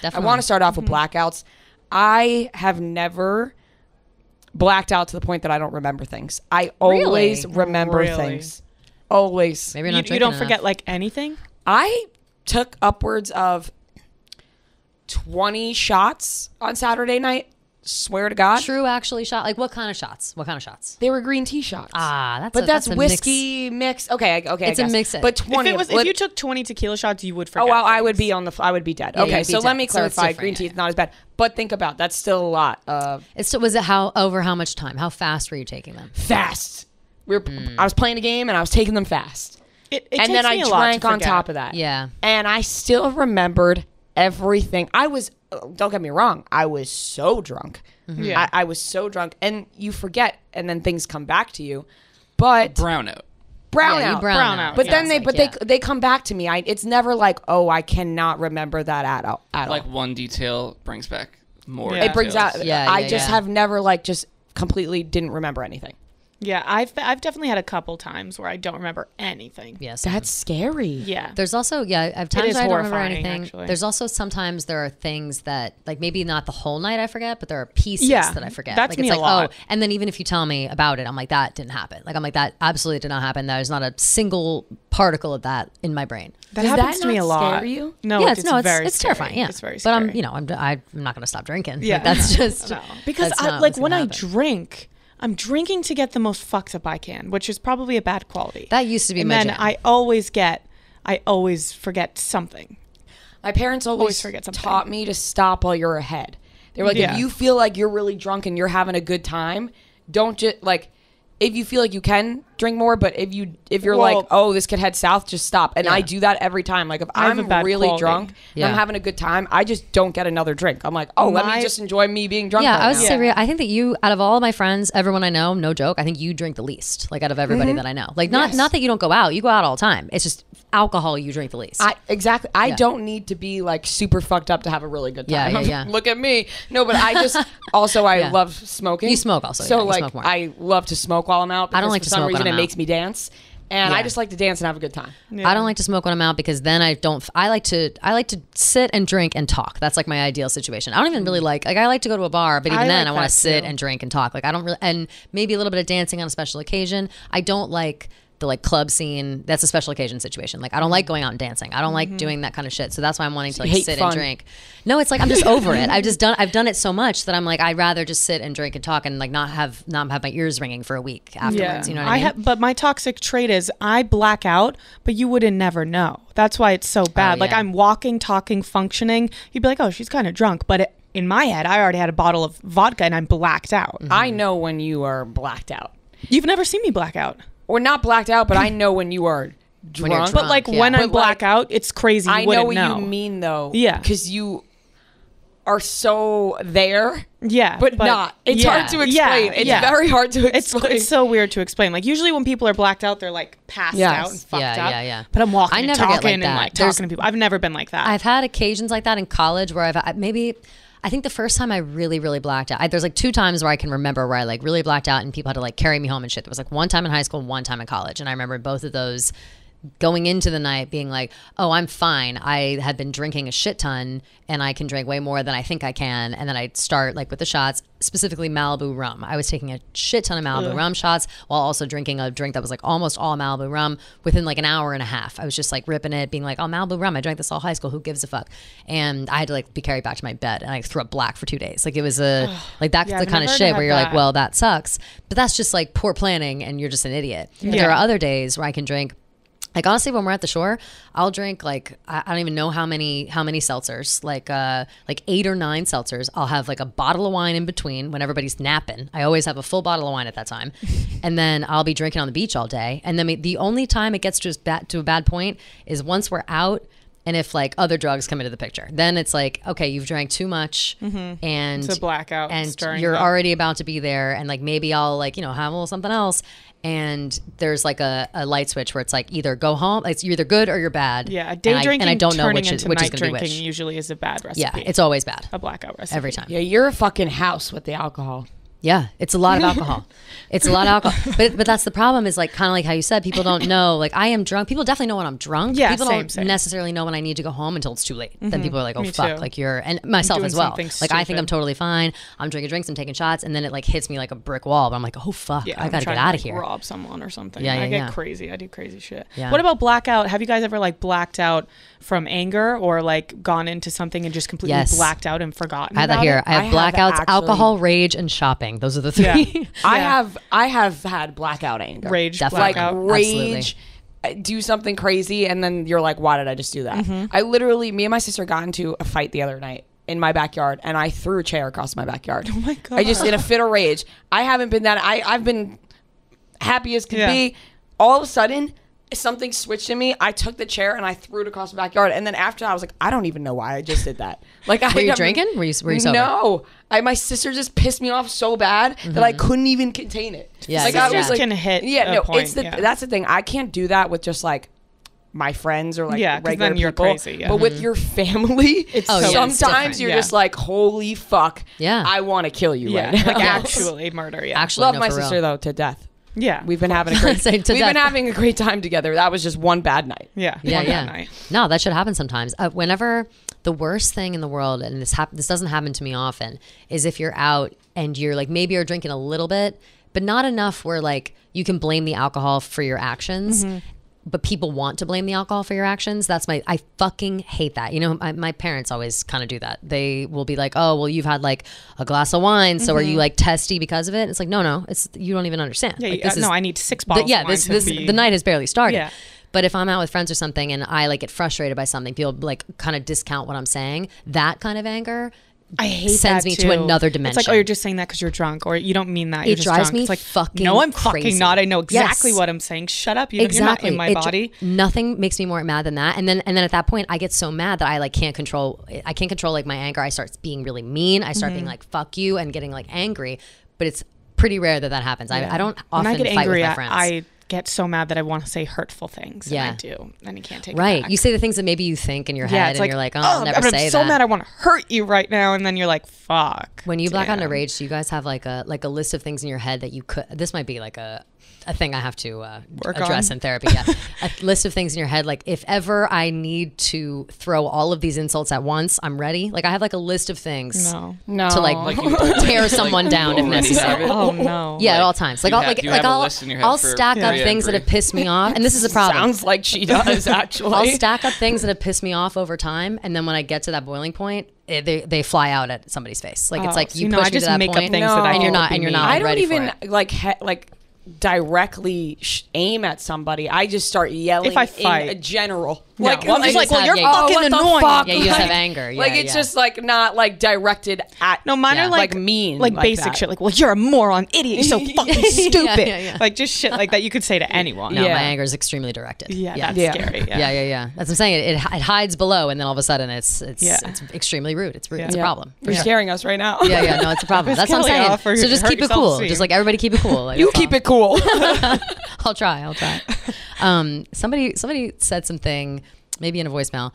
Definitely. I want to start off with blackouts. I have never blacked out to the point that I don't remember things. I always remember things. Always. Maybe you don't forget like anything? I took upwards of 20 shots on Saturday night. Swear to God. True, actually shot. Like what kind of shots? They were green tea shots. That's a whiskey mix. Okay. It's a mix. But 20. If you took 20 tequila shots, you would forget. Oh well, I would be dead. Yeah, okay, so let me clarify. So green tea is not as bad, but think about that's still a lot of. Was it over how much time? How fast were you taking them? Fast. I was playing a game and I was taking them fast. And then I drank on top of that. Yeah. And I still remembered everything. Don't get me wrong, I was so drunk. Mm-hmm. Yeah. I was so drunk, and you forget, and then things come back to you. But brownout. Yeah, you brown out. But then they come back to me. It's never like, oh, I cannot remember that at all. Like one detail brings back more. It brings out. Yeah, I just have never just completely didn't remember anything. Yeah, I've definitely had a couple times where I don't remember anything. Yes, that's scary. Yeah, there's also I've times I don't remember anything. Actually. There's also sometimes there are things that like maybe not the whole night I forget, but there are pieces that I forget. That's like, me it's a like, lot. Oh, and then even if you tell me about it, I'm like that didn't happen. Like I'm like that absolutely did not happen. There's not a single particle of that in my brain. That happens to me a lot. Scare you? No, yeah, it's very it's terrifying. Yeah, it's very scary. But I'm not going to stop drinking. Yeah, like, that's just no. Because when I drink, I'm drinking to get the most fucked up I can, which is probably a bad quality. That used to be my jam. jam. I always forget something. My parents always forget something. taught me to stop while you're ahead. They were like, if you feel like you're really drunk and you're having a good time, don't just if you feel like you can drink more, but if you're like, oh, this could head south, just stop. And I do that every time. Like if I'm really drunk and I'm having a good time, I just don't get another drink. I'm like, let me just enjoy me being drunk. Yeah, I was say, I think that you, out of all of my friends, everyone I know, no joke, I think you drink the least. Like out of everybody that I know. Like not that you don't go out, you go out all the time. It's just alcohol you drink the least. Exactly. I don't need to be like super fucked up to have a really good time. Yeah. Look at me. No, but I just also I love smoking. You smoke also. So you like smoke more. I love to smoke while I'm out. I don't like for to some smoke reason when I'm it makes out. me dance. And I just like to dance and have a good time. Yeah. I don't like to smoke when I'm out because then I like to sit and drink and talk. That's like my ideal situation. I don't even really like I like to go to a bar, but even then I want to sit and drink and talk. Like I don't really, and maybe a little bit of dancing on a special occasion. I don't like the club scene. That's a special occasion situation. Like I don't like going out and dancing. I don't like doing that kind of shit. So that's why I'm wanting to sit and drink. No, it's like I'm just over it. I've done it so much that I'm like I'd rather just sit and drink and talk and like not have my ears ringing for a week afterwards. You know what I mean? But my toxic trait is I black out, but you wouldn't never know. That's why it's so bad. Like I'm walking, talking, functioning. You'd be like, oh, she's kind of drunk, but in my head, I already had a bottle of vodka and I'm blacked out. Mm-hmm. I know when you are blacked out. You've never seen me black out. Or not blacked out, but I know when you are drunk. But like when I'm black out, it's crazy. I know what you mean though. Yeah. Because you are so there. Yeah. But not. It's hard to explain. It's very hard to explain. It's so weird to explain. Like usually when people are blacked out, they're like passed out and fucked up. Yeah. But I'm walking I and never talking get like and that. like talking to people. I've never been like that. I've had occasions like that in college where I think the first time I really, really blacked out, there's like 2 times where I can remember where I like really blacked out and people had to like carry me home and shit. There was like one time in high school and one time in college. And I remember both of those going into the night being like, oh, I'm fine. I had been drinking a shit ton and I can drink way more than I think I can. And then I'd start like with the shots, specifically Malibu rum. I was taking a shit ton of Malibu rum shots while also drinking a drink that was like almost all Malibu rum within like an hour and a half. I was just like ripping it, being like, oh, Malibu rum. I drank this all high school. Who gives a fuck? And I had to like be carried back to my bed and I threw up black for 2 days. Like it was like that's the kind of shit where you're like, well, that sucks. But that's just like poor planning and you're just an idiot. But there are other days where I can drink. Like honestly, when we're at the shore, I'll drink like I don't even know how many seltzers, like 8 or 9 seltzers. I'll have like a bottle of wine in between when everybody's napping. I always have a full bottle of wine at that time, and then I'll be drinking on the beach all day. And then the only time it gets to a bad point is once we're out. And if like other drugs come into the picture, then it's like, okay, you've drank too much and it's a blackout and you're already about to be there. And like, maybe I'll like, have a little something else. And there's like a light switch where it's like either go home, it's you're either good or you're bad. Yeah, day drinking and I don't know which is going to be drinking which. usually is a bad recipe. Yeah, it's always bad. A blackout recipe. Every time. Yeah, you're a fucking house with the alcohol. Yeah, it's a lot of alcohol. It's a lot of alcohol. But that's the problem is like kind of like how you said, people don't know. Like I am drunk. People definitely know when I'm drunk. Yeah, people don't same. necessarily know when I need to go home until it's too late. Then people are like, oh, Me fuck. too. Like and myself doing as well. something Like I think I'm stupid. totally fine. I'm drinking drinks. I'm taking shots. And then it like hits me like a brick wall. But I'm like, oh, fuck. Yeah, I I'm got to trying get out of like, here. rob someone or something. Yeah, I yeah, get yeah. crazy. I do crazy shit. Yeah. What about blackout? Have you guys ever like blacked out from anger or like gone into something and just completely Yes. blacked out and forgotten? I have that about here. it? I have I have blackouts, actually- alcohol, rage, and shopping. Those are the three. Yeah. I have had blackout anger. Rage, Definitely. blackout. Like rage, do something crazy, and then you're like, why did I just do that? I literally, me and my sister got into a fight the other night in my backyard, and I threw a chair across my backyard. Oh my God. I just, in a fit of rage. I haven't been that, I've been happy as could Yeah. be. All of a sudden, something switched in me. I took the chair and I threw it across the backyard. And then after I was like, I don't even know why I just did that. Like, Were you drinking? Were you sober? No. My sister just pissed me off so bad that I couldn't even contain it. Yeah, like, yeah, I was yeah. like, can hit yeah, a no, point, it's the yeah. that's the thing. I can't do that with just like my friends or like Yeah, 'cause regular then you're people. crazy, yeah. But with your family, It's Oh, yeah, it's sometimes different, you're yeah. just like, holy fuck, Yeah. I want to kill you Yeah, right now. like actually murder. Yeah, Actually, Love no, my for real. sister though to death. yeah. We've been having a great Say to we've death. been having a great time together. That was just one bad night. Yeah, Yeah, one yeah. bad night. No, that should happen sometimes. Whenever the worst thing in the world, and this doesn't happen to me often, is if you're out and you're like maybe you're drinking a little bit, but not enough where like you can blame the alcohol for your actions. But people want to blame the alcohol for your actions. I fucking hate that. You know, my parents always kind of do that. They will be like, oh, well, you've had like a glass of wine. So are you like testy because of it? It's like, no, it's, you don't even understand. Yeah, like, no, I need 6 bottles. yeah, of wine this to be- the night has barely started. Yeah. But if I'm out with friends or something and I like get frustrated by something, people like kind of discount what I'm saying. That kind of anger I hate sends that me too. to another dimension. It's like, oh, you're just saying that because you're drunk, or you don't mean that. You're It just drives drunk. me It's like, fucking no, I'm crazy. fucking not. I know exactly Yes. what I'm saying. Shut up. You're not exactly in my It body. Nothing makes me more mad than that. And then at that point, I get so mad that I like can't control like my anger. I start being really mean. I start being like fuck you and getting like angry. But it's pretty rare that happens. I don't often when I get fight angry, with my friends. I get so mad that I want to say hurtful things. Yeah. And I do. And you can't take it right. back. You say the things that maybe you think in your Yeah, head it's and like, you're like, oh, I'll never but say I'm so that. mad I want to hurt you right now. And then you're like, fuck. When you black out into Damn. rage, do you guys have like a list of things in your head that you could? This might be like a thing I have to Work address on? in therapy. Yeah, a list of things in your head. Like if ever I need to throw all of these insults at once, I'm ready. Like I have like a list of things No. to like tear someone down if already necessary. have it? Oh, no. Yeah, at all times. Like You I'll have- like you like have a I'll list in your head I'll for stack up every things that have pissed me off, and this is a problem. Sounds like she does actually. I'll stack up things that have pissed me off over time, and then when I get to that boiling point, they fly out at somebody's face. Like it's Oh, like so you no, push I me to just that make up point, things that I And think you're not would be and you're mean. not I don't ready even for it. like directly aim at somebody. I just start yelling If I fight. in general. No, well, I'm just like, well, you're yeah, fucking what the annoying. fuck? Yeah, you just Like- have anger. Yeah, like it's yeah. just like not like directed at No, mine Yeah. are like mean, like like basic that. shit. Like, well, you're a moron, idiot. You're so fucking stupid. yeah. Like just shit like that you could say to anyone. No, Yeah. my anger is extremely directed. Yeah, yeah. that's Yeah. scary. Yeah. That's what I'm saying. It hides below, and then all of a sudden, it's Yeah. extremely rude. It's rude. Yeah. It's a Yeah. problem. You're scaring us right now. Yeah. No, it's a problem. Piss That's what I'm Kelly saying. off or So just hurt keep it yourself cool. soon. Just like everybody keep it cool. Like, You that's keep all. it cool. I'll try. Somebody said something, maybe in a voicemail.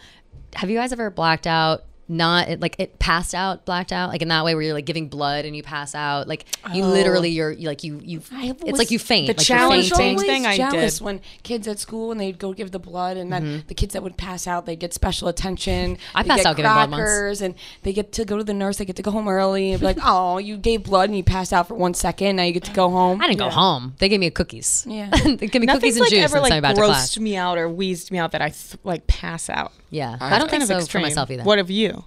Have you guys ever blacked out? Not like it passed out, blacked out, like in that way where you're like giving blood and you pass out, like you literally you're like you it's like you faint. the like challenge you're fainting. always thing I jealous did. when kids at school and they'd go give the blood, and then the kids that would pass out, they'd get special attention. I They'd passed get out giving blood once. crackers, and they get to go to the nurse. They get to go home early and be like, "Oh, you gave blood and you passed out for 1 second. Now you get to go home." I didn't go home. They gave me cookies. Yeah. They gave me cookies Nothing's and like juice ever and sent me like back to class. grossed me out or wheezed me out that I like pass out. Yeah, I I don't think Kind of so extreme. for myself either. What have you?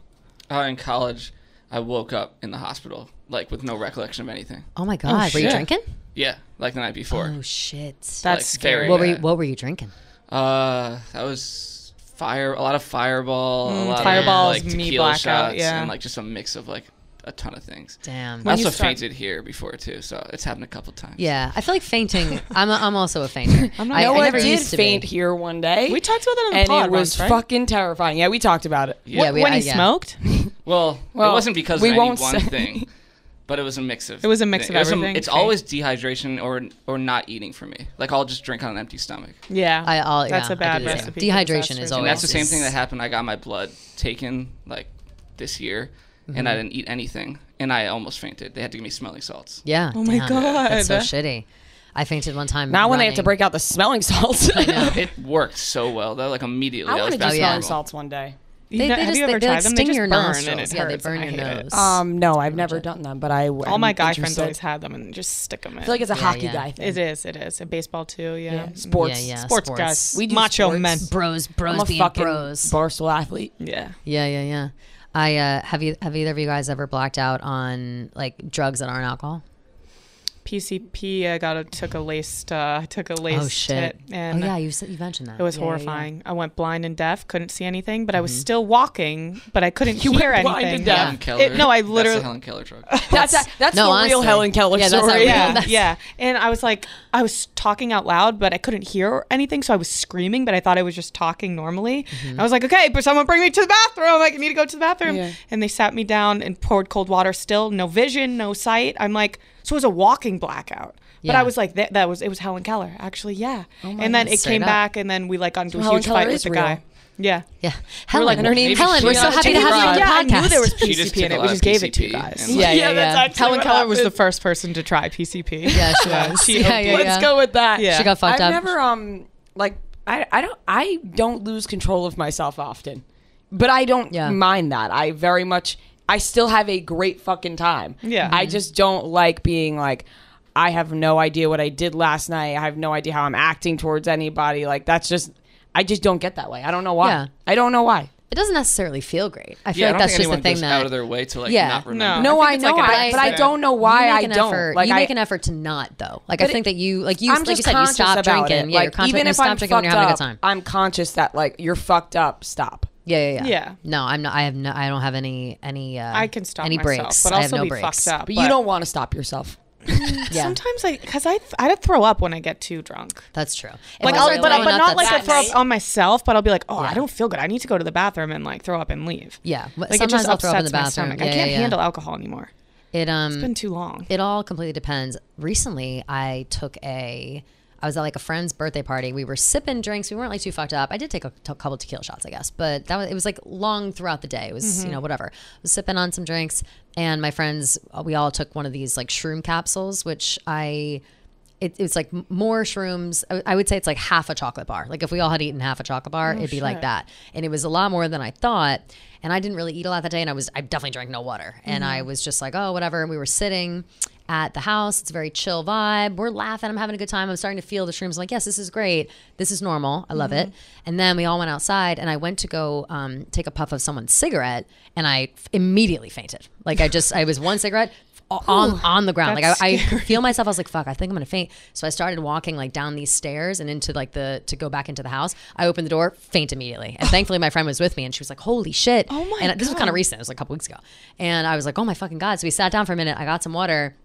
In college, I woke up in the hospital, like with no recollection of anything. Oh my god, were you shit. drinking? Yeah, like the night before. Oh shit. That's Like, scary. very- What were you drinking? That was a lot of Fireball, a lot Fireballs, of like me tequila blackout, shots, yeah. and like just a mix of like a ton of things. Damn. I When you also start- fainted here before too, so it's happened a couple times. Yeah, I feel like fainting. I'm also a fainter. not- I, You know I what? never I did used to be. faint here one day. We talked about that on the and pod it was once, right? fucking terrifying. Yeah, we talked about it. Yeah. we- when he yeah. smoked? Well, it wasn't because of we any won't one say. thing, but it was a mix of. It was a mix of things. everything. It's Okay. always dehydration or not eating for me. Like I'll just drink on an empty stomach. Yeah. Yeah, That's a I bad do the same. recipe. for Dehydration disaster. is And always that's the same is- thing that happened. I got my blood taken like this year, and I didn't eat anything, and I almost fainted. They had to give me smelling salts. Yeah. Oh my God. That's so shitty. I fainted one time. Now when they have to break out the smelling salts. I know. It worked so well though, like immediately. I want to do Oh, yeah. smelling salts one day. Have you ever tried them? They sting just your burn nostrils. and it Yeah, they hurts, burn and your I hate it. nose. No, I've never done them, but All my guy friends interested. always had them and just stick them in. I feel like it's a hockey yeah. guy thing. It is. And baseball too. Yeah. Sports. Yeah, Sports guys. We do Macho sports. men. Bros I'm a being fucking bros. Barstool athlete. Yeah. Yeah. I have either of you guys ever blacked out on like drugs that aren't alcohol? PCP. I took a laced Oh shit! hit, and you mentioned that. it was Yeah, horrifying. I went blind and deaf, couldn't see anything, but I was still walking, but I couldn't hear went anything. blind and deaf. Helen Keller. No, I That's literally. the Helen Keller drug. That's No, the honestly. real Helen Keller Yeah, that's story. how- Yeah, yeah. And I was like, I was talking out loud, but I couldn't hear anything, so I was screaming, but I thought I was just talking normally. I was like, okay, but someone bring me to the bathroom. Like, I need to go to the bathroom. Yeah. And they sat me down and poured cold water. Still, no vision, no sight. I'm like, so it was a walking blackout. But Yeah. I was like, it was Helen Keller, actually, yeah. my And then God. it Straight came up. back, and then we like got into a Helen huge Keller fight with is the real. guy. Yeah. Yeah, Helen. like, and her name- Helen. We're so Yeah, happy to have you on the Yeah, I podcast. knew there was She just PCP in took a it. lot We of just gave it to you PCP guys. and, Yeah, Yeah, yeah, that's yeah. actually Helen what Keller was the happened. first person to try PCP. Yeah, she was. She yeah, yeah, Let's yeah. go with that. Yeah. She got fucked I've up. never like I don't lose control of myself often, but I don't Yeah. mind that. I still have a great fucking time. Yeah. I just don't like being like, I have no idea what I did last night. I have no idea how I'm acting towards anybody. Like I just don't get that way. I don't know why. Yeah. I don't know why. It doesn't necessarily feel great. I feel Yeah, I like don't that's think just the anyone thing goes that out of their way to like Yeah. not remember. No, I think it's know, like an but I accident. don't know why you I make an don't. effort. Like you I make an effort to not though. Like I But think that you I'm said you just stop conscious about drinking. it. Yeah, Like, you're conscious. even You if stop I'm drinking when you're fucked having a up, good time. I'm conscious that like you're fucked up. Stop. Yeah. Yeah. No, I'm not. I don't have any. I can stop any myself, breaks. but I have also no be breaks. fucked up. But you don't want to stop yourself. Yeah, Sometimes because I'd throw up when I get too drunk. that's true. Like If I'll, I was but throwing up, not like I that's- throw up on myself, but I'll be like, oh, Yeah. I don't feel good. I need to go to the bathroom and like throw up and leave. Yeah, Like it sometimes just I'll throw up in the upsets my bathroom. stomach. I can't yeah. handle alcohol anymore. It. It's been too long. It all completely depends. Recently, I was at like a friend's birthday party. We were sipping drinks. We weren't like too fucked up. I did take a couple tequila shots, I guess, but it was like long throughout the day. It was, whatever. I was sipping on some drinks, and my friends, we all took one of these like shroom capsules, which it's like more shrooms. I would say it's like half a chocolate bar. Like if we all had eaten half a chocolate bar, it'd be like shit. that. And it was a lot more than I thought. And I didn't really eat a lot that day. And I definitely drank no water. And I was just like, oh, whatever. And we were sitting at the house. It's a very chill vibe. We're laughing. I'm having a good time. I'm starting to feel the shrooms. I'm like, yes, this is great. This is normal. I love it. And then we all went outside, and I went to go take a puff of someone's cigarette, and I immediately fainted. Like I was one cigarette on the ground. That's Like I feel myself. I was like, fuck, I think I'm gonna faint. So I started walking like down these stairs and into like to go back into the house. I opened the door, faint immediately. And thankfully my friend was with me, and she was like, holy shit. Oh my And this was kind God. of recent. It was like a couple weeks ago. And I was like, oh my fucking God. So we sat down for a minute. I got some water.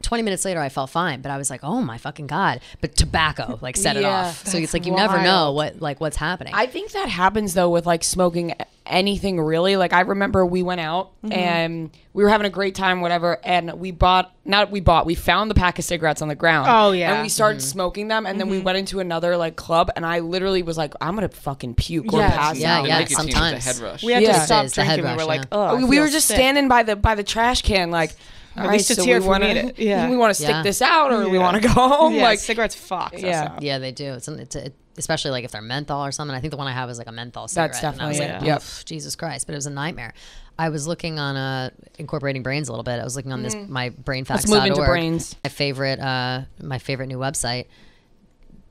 20 minutes later, I felt fine, but I was like, oh my fucking God. But tobacco like set it Yeah, off. So it's that's like, you never know wild. what's happening. I think that happens though with like smoking anything really. Like I remember we went out and we were having a great time, whatever, and we found the pack of cigarettes on the ground. Oh, yeah. And we started smoking them, and then we went into another like club, and I literally was like, I'm gonna fucking puke or Yes. pass Yeah, out. The yeah, nicotine with sometimes. the head rush. We had Yeah. to stop It is, the head drinking. We were rush, like, yeah. oh, We were just standing by the trash can, like. At least it's here if we need it. Yeah. We want to stick Yeah. this out, or we Yeah. want to go home. Yeah, like cigarettes fuck us Yeah. up. Yeah, they do. It's especially like if they're menthol or something. I think the one I have is like a menthol cigarette. That's and I was definitely like, it. "Oof, Jesus Christ. But it was a nightmare. I was looking on incorporating brains a little bit. I was looking on this my brainfacts.org. Let's move into brains. My favorite new website.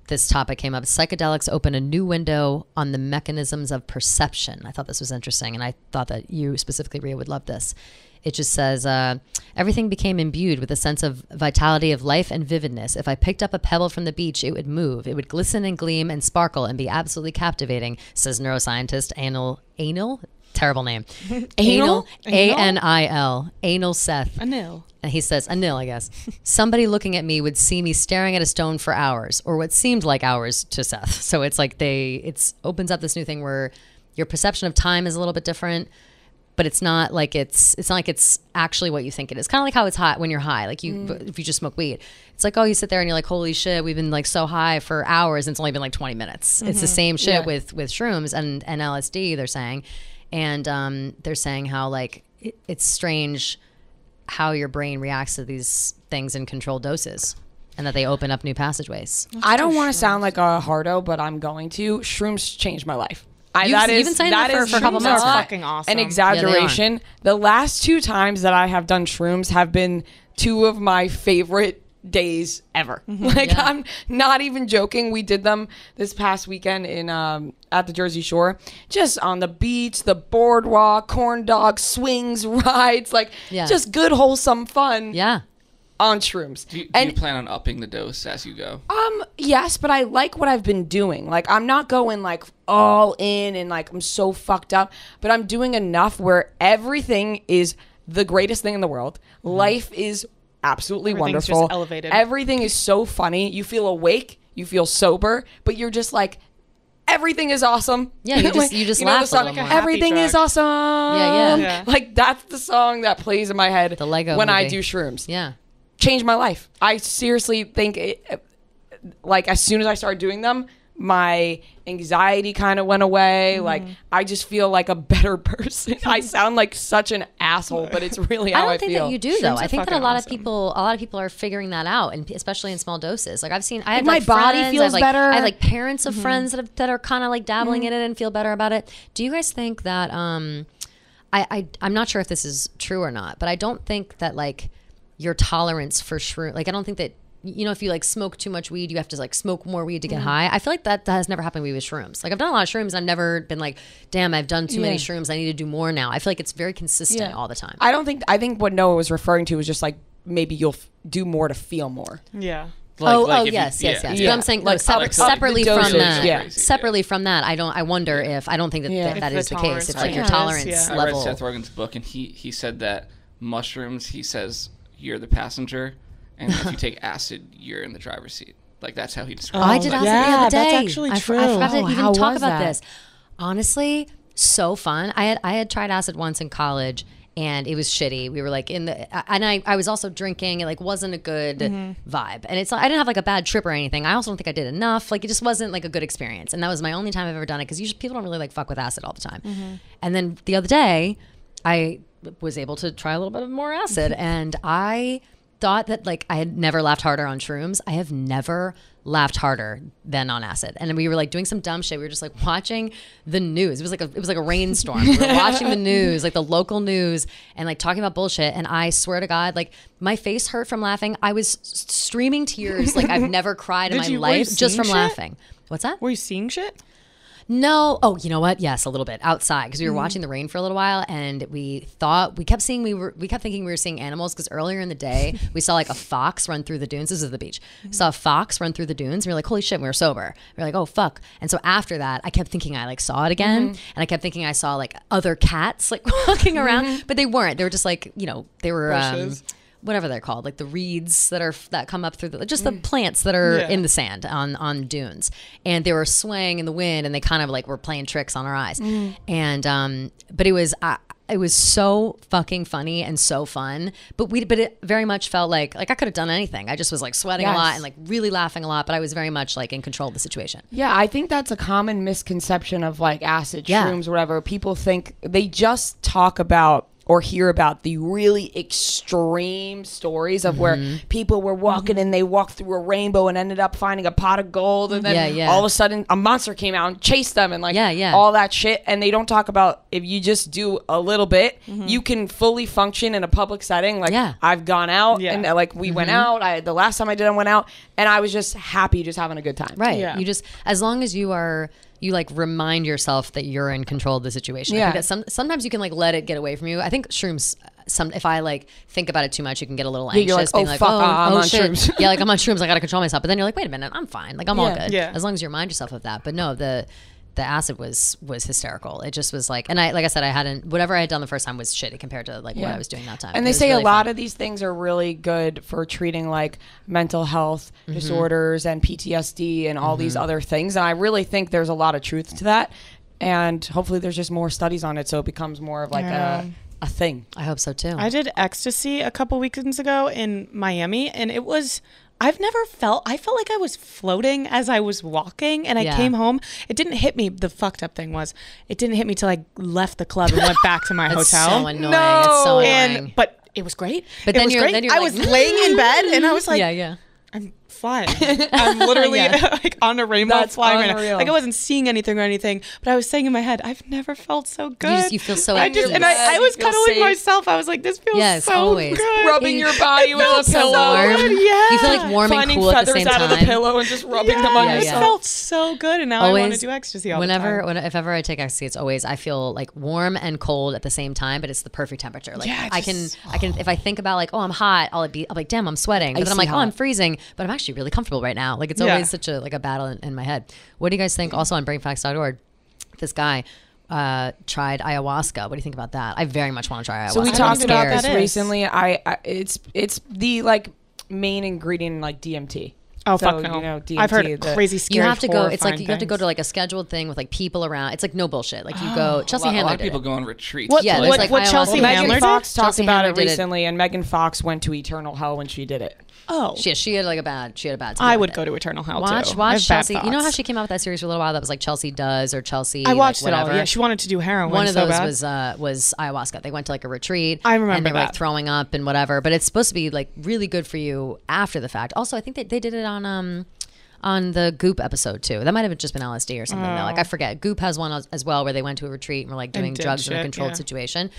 This topic came up. Psychedelics open a new window on the mechanisms of perception. I thought this was interesting, and I thought that you specifically, Rhea, would love this. It just says, everything became imbued with a sense of vitality of life and vividness. If I picked up a pebble from the beach, it would move. It would glisten and gleam and sparkle and be absolutely captivating, says neuroscientist Anil, terrible name. Anil? Anil, Anil Seth. Anil. And he says, Anil, I guess. Somebody looking at me would see me staring at a stone for hours, or what seemed like hours to Seth. So it's like it opens up this new thing where your perception of time is a little bit different, but it's not like it's actually what you think it is. Kind of like how it's hot when you're high. Like if you just smoke weed, it's like, oh, you sit there and you're like, holy shit, we've been like so high for hours, and it's only been like 20 minutes. It's the same shit Yeah. with shrooms and LSD. They're saying. And they're saying how like it's strange how your brain reacts to these things in controlled doses, and that they open up new passageways. I don't want to sound like a hardo, but I'm going to. Shrooms changed my life. You've been saying that for a couple months. Fucking awesome. An exaggeration. Yeah, the last 2 times that I have done shrooms have been 2 of my favorite days ever. Like, Yeah. I'm not even joking. We did them this past weekend in at the Jersey Shore, just on the beach, the boardwalk, corn dogs, swings, rides, like just good wholesome fun. Yeah. On shrooms. Do you plan on upping the dose as you go? Yes, but I like what I've been doing. Like, I'm not going like all in and like I'm so fucked up, but I'm doing enough where everything is the greatest thing in the world. Life is absolutely wonderful. Just elevated. Everything is so funny. You feel awake, you feel sober, but you're just like, everything is awesome. Yeah, you just know laugh the song, a little more. Everything is awesome. Yeah. Like, that's the song that plays in my head The Lego when I movie. do shrooms. Yeah. Changed my life. I seriously think like as soon as I started doing them, my anxiety kind of went away. Like, I just feel like a better person. I sound like such an asshole, but it's really how I don't think feel. that you do though. Shrooms I are think that a fucking lot awesome. of people are figuring that out, and especially in small doses. Like I have my like body friends, feels I have, like, better. I have like parents of friends that are kind of like dabbling in it and feel better about it. Do you guys think that I'm not sure if this is true or not, but I don't think that like your tolerance for shroom, like I don't think that, you know, if you like smoke too much weed, you have to like smoke more weed to get high. I feel like that has never happened to me with shrooms. Like I've done a lot of shrooms and I've never been like, damn, I've done too many shrooms, I need to do more now. I feel like it's very consistent all the time. I think what Noah was referring to was just like, maybe you'll do more to feel more. Yeah. Yes. But I'm saying Like, separately the from dosage, that. yeah. Separately from that, I wonder if I don't think that that If is the the case. tolerance It's like your changes, tolerance yeah. I level. read Seth Rogen's book, and he said that mushrooms, he says, you're the passenger, and if you take acid, you're in the driver's seat. Like, that's how he describes it. I did acid the yeah, other day. that's actually I true. forgot to Oh, even how talk was about that? this. Honestly, so fun. I had tried acid once in college, and it was shitty. We were like and I was also drinking. It like wasn't a good vibe. And it's I didn't have like a bad trip or anything. I also don't think I did enough. Like it just wasn't like a good experience. And that was my only time I've ever done it, because usually people don't really like fuck with acid all the time. And then the other day, I was able to try a little bit of more acid, and I thought that like I had never laughed harder on shrooms. I have never laughed harder than on acid. And we were like doing some dumb shit. We were just like watching the news. It was like a rainstorm. We were watching the news, like the local news, and like talking about bullshit. And I swear to God, like my face hurt from laughing. I was streaming tears like I've never cried in my Were you life just seeing from shit? laughing. What's that? Were you seeing shit? No. Oh, you know what? Yes, a little bit outside, because we were watching the rain for a little while, and we kept thinking we were seeing animals, because earlier in the day we saw like a fox run through the dunes. This is the beach. We saw a fox run through the dunes. We were like, holy shit! And we were sober. We were like, oh fuck. And so after that, I kept thinking I like saw it again, and I kept thinking I saw like other cats like walking around, but they weren't. They were just like, you know, they were. Bushes. Whatever they're called, like the reeds that come up through the plants that are in the sand on dunes, and they were swaying in the wind, and they kind of like were playing tricks on our eyes, and but it was so fucking funny and so fun, but it very much felt like I could have done anything. I just was like sweating a lot and like really laughing a lot, but I was very much like in control of the situation. Yeah, I think that's a common misconception of like acid, shrooms, whatever. People think they just talk about or hear about the really extreme stories of where people were walking and they walked through a rainbow and ended up finding a pot of gold, and then all of a sudden a monster came out and chased them, and like all that shit. And they don't talk about, if you just do a little bit, you can fully function in a public setting. Like I've gone out and like we went out. The last time I did, I went out and I was just happy, just having a good time. Right. Yeah. You just, as long as you like remind yourself that you're in control of the situation. I think that sometimes you can like let it get away from you. I think shrooms, if I like think about it too much, you can get a little anxious. You're like, being fuck, I'm on shit. shrooms. Yeah, like I'm on shrooms. I got to control myself. But then you're like, wait a minute, I'm fine. Like I'm all good. Yeah. As long as you remind yourself of that. But no, the acid was hysterical. It just was like, and like I said, whatever I had done the first time was shitty compared to like what I was doing that time. And they say really a lot of these things are really good for treating like mental health disorders and PTSD and all these other things. And I really think there's a lot of truth to that. And hopefully there's just more studies on it, so it becomes more of like a thing. I hope so too. I did ecstasy a couple weekends ago in Miami, and it was I felt like I was floating as I was walking, and I came home. It didn't hit me. The fucked up thing was, it didn't hit me till I left the club and went back to my hotel. So annoying. No. It's so annoying. But it was great. But then you're like, I was laying in bed, and I was like, yeah. I'm flying. I'm literally like on a rainbow flying right now. Like I wasn't seeing anything or anything, but I was saying in my head, I've never felt so good. You feel so I was cuddling myself. I was like, this feels so good. Rubbing your body with a pillow. So you feel like warm and cool at the same time. Finding feathers out of the pillow and just rubbing them on yourself. It felt so good, and now I want to do ecstasy all the time. If ever I take ecstasy, it's always, I feel like warm and cold at the same time, but it's the perfect temperature. Like I can if I think about like, oh, I'm hot, I'll be like, damn, I'm sweating. But then I'm like, oh, I'm freezing, but I'm actually really comfortable right now. Like it's always such a battle in my head. What do you guys think? Also on brainfacts.org, this guy tried ayahuasca. What do you think about that? I very much want to try ayahuasca. So we talked about this recently. It's the like main ingredient in like DMT. Oh, so, fuck no. You know, DMT, I've heard crazy scary. You have to go. It's like you have to go to like a scheduled thing with like people around. It's like no bullshit. Like you go. Chelsea Handler. A lot of people go on retreats. What Chelsea Handler Megan did? Fox talked about it recently, and Megan Fox went to eternal hell when she did it. Oh, she had a bad. I would go to eternal hell too. Watch Chelsea. You know how she came out with that series for a little while that was like Chelsea Does or Chelsea. I watched it all. Yeah, she wanted to do heroin. One of those was ayahuasca. They went to like a retreat. I remember and they were like throwing up and whatever. But it's supposed to be like really good for you after the fact. Also, I think they did it on the Goop episode too. That might have just been LSD or something. Though. Like I forget. Goop has one as well where they went to a retreat and were like doing drugs in a controlled situation.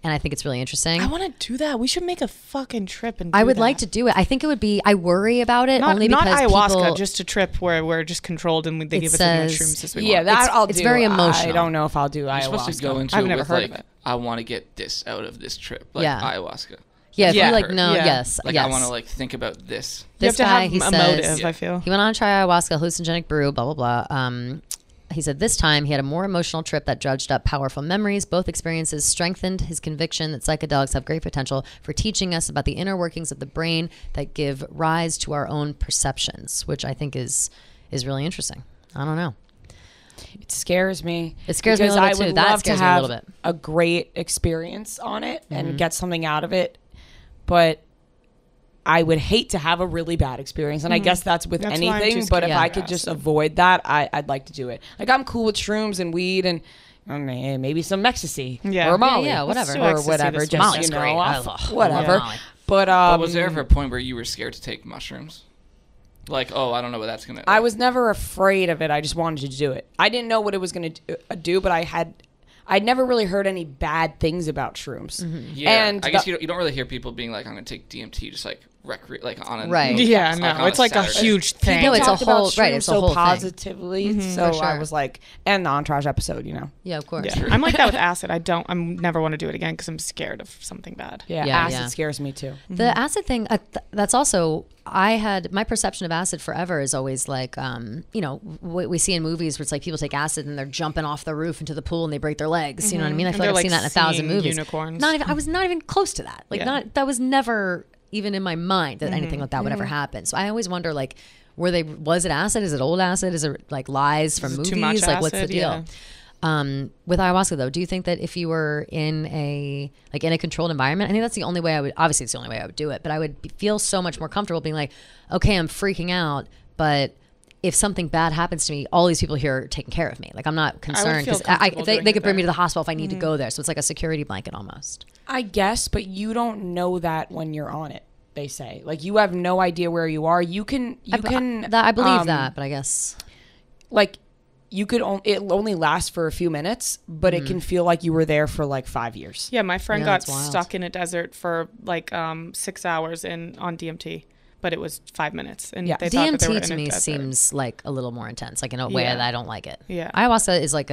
And I think it's really interesting. I want to do that. We should make a fucking trip and I would like to do it. I think it would be, I worry about it only because not ayahuasca, people, just a trip where we're just controlled and they give us as much shrooms as we want. Yeah, that I'll do. It's very emotional. I don't know if I'll do ayahuasca. You're supposed to go into I've it never with heard like, of it. I want to get this out of this trip. Like ayahuasca. Yeah, if you like no, yes. Like I want to like think about this. This guy, he says, motive, I feel. He went on to try ayahuasca, hallucinogenic brew, blah, blah, blah. He said this time he had a more emotional trip that dredged up powerful memories. Both experiences strengthened his conviction that psychedelics have great potential for teaching us about the inner workings of the brain that give rise to our own perceptions, which I think is really interesting. I don't know. It scares me. It scares me a little bit too. That scares me a little bit. A great experience on it and get something out of it, but I would hate to have a really bad experience, and I guess that's with anything. But if I could just avoid that, I'd like to do it. Like I'm cool with shrooms and weed and maybe some ecstasy or Molly, whatever, or whatever. Just Molly's great. Whatever. But was there ever a point where you were scared to take mushrooms? Like, oh, I don't know what that's gonna. I was never afraid of it. I just wanted to do it. I didn't know what it was gonna do, but I'd never really heard any bad things about shrooms. Mm-hmm. Yeah, and I guess you don't really hear people being like, I'm gonna take DMT, just like on a right. Yeah, no, it's like a huge thing. No, it's a whole right. It's a whole positively. Thing. So sure. I was like, and the Entourage episode, Yeah, of course. Yeah. I'm like that with acid. I'm never want to do it again because I'm scared of something bad. Yeah, acid scares me too. The acid thing, that's also. I had my perception of acid forever is always like, what we see in movies where it's like people take acid and they're jumping off the roof into the pool and they break their legs. You know what I mean? I feel like I've seen that in 1,000 movies. Unicorns. I was not even close to that. Like that was never even in my mind that anything like that would ever happen. So I always wonder like, was it acid? Is it old acid? Is it like lies from movies? Too much like acid? What's the deal? Yeah. With ayahuasca though, do you think that if you were in a controlled environment, I think that's the only way obviously it's the only way I would do it, but I would feel so much more comfortable being like, okay, I'm freaking out, but if something bad happens to me, all these people here are taking care of me. Like I'm not concerned because they could bring me to the hospital if I need to go there. So it's like a security blanket almost. I guess, but you don't know that when you're on it. They say like you have no idea where you are. I believe that, but I guess like you could it only lasts for a few minutes, but it can feel like you were there for like 5 years. Yeah, my friend got stuck in a desert for like 6 hours on DMT, but it was 5 minutes. And they thought that they were in DMT to me desert. Seems like a little more intense, like in a way that I don't like it. Yeah, ayahuasca is like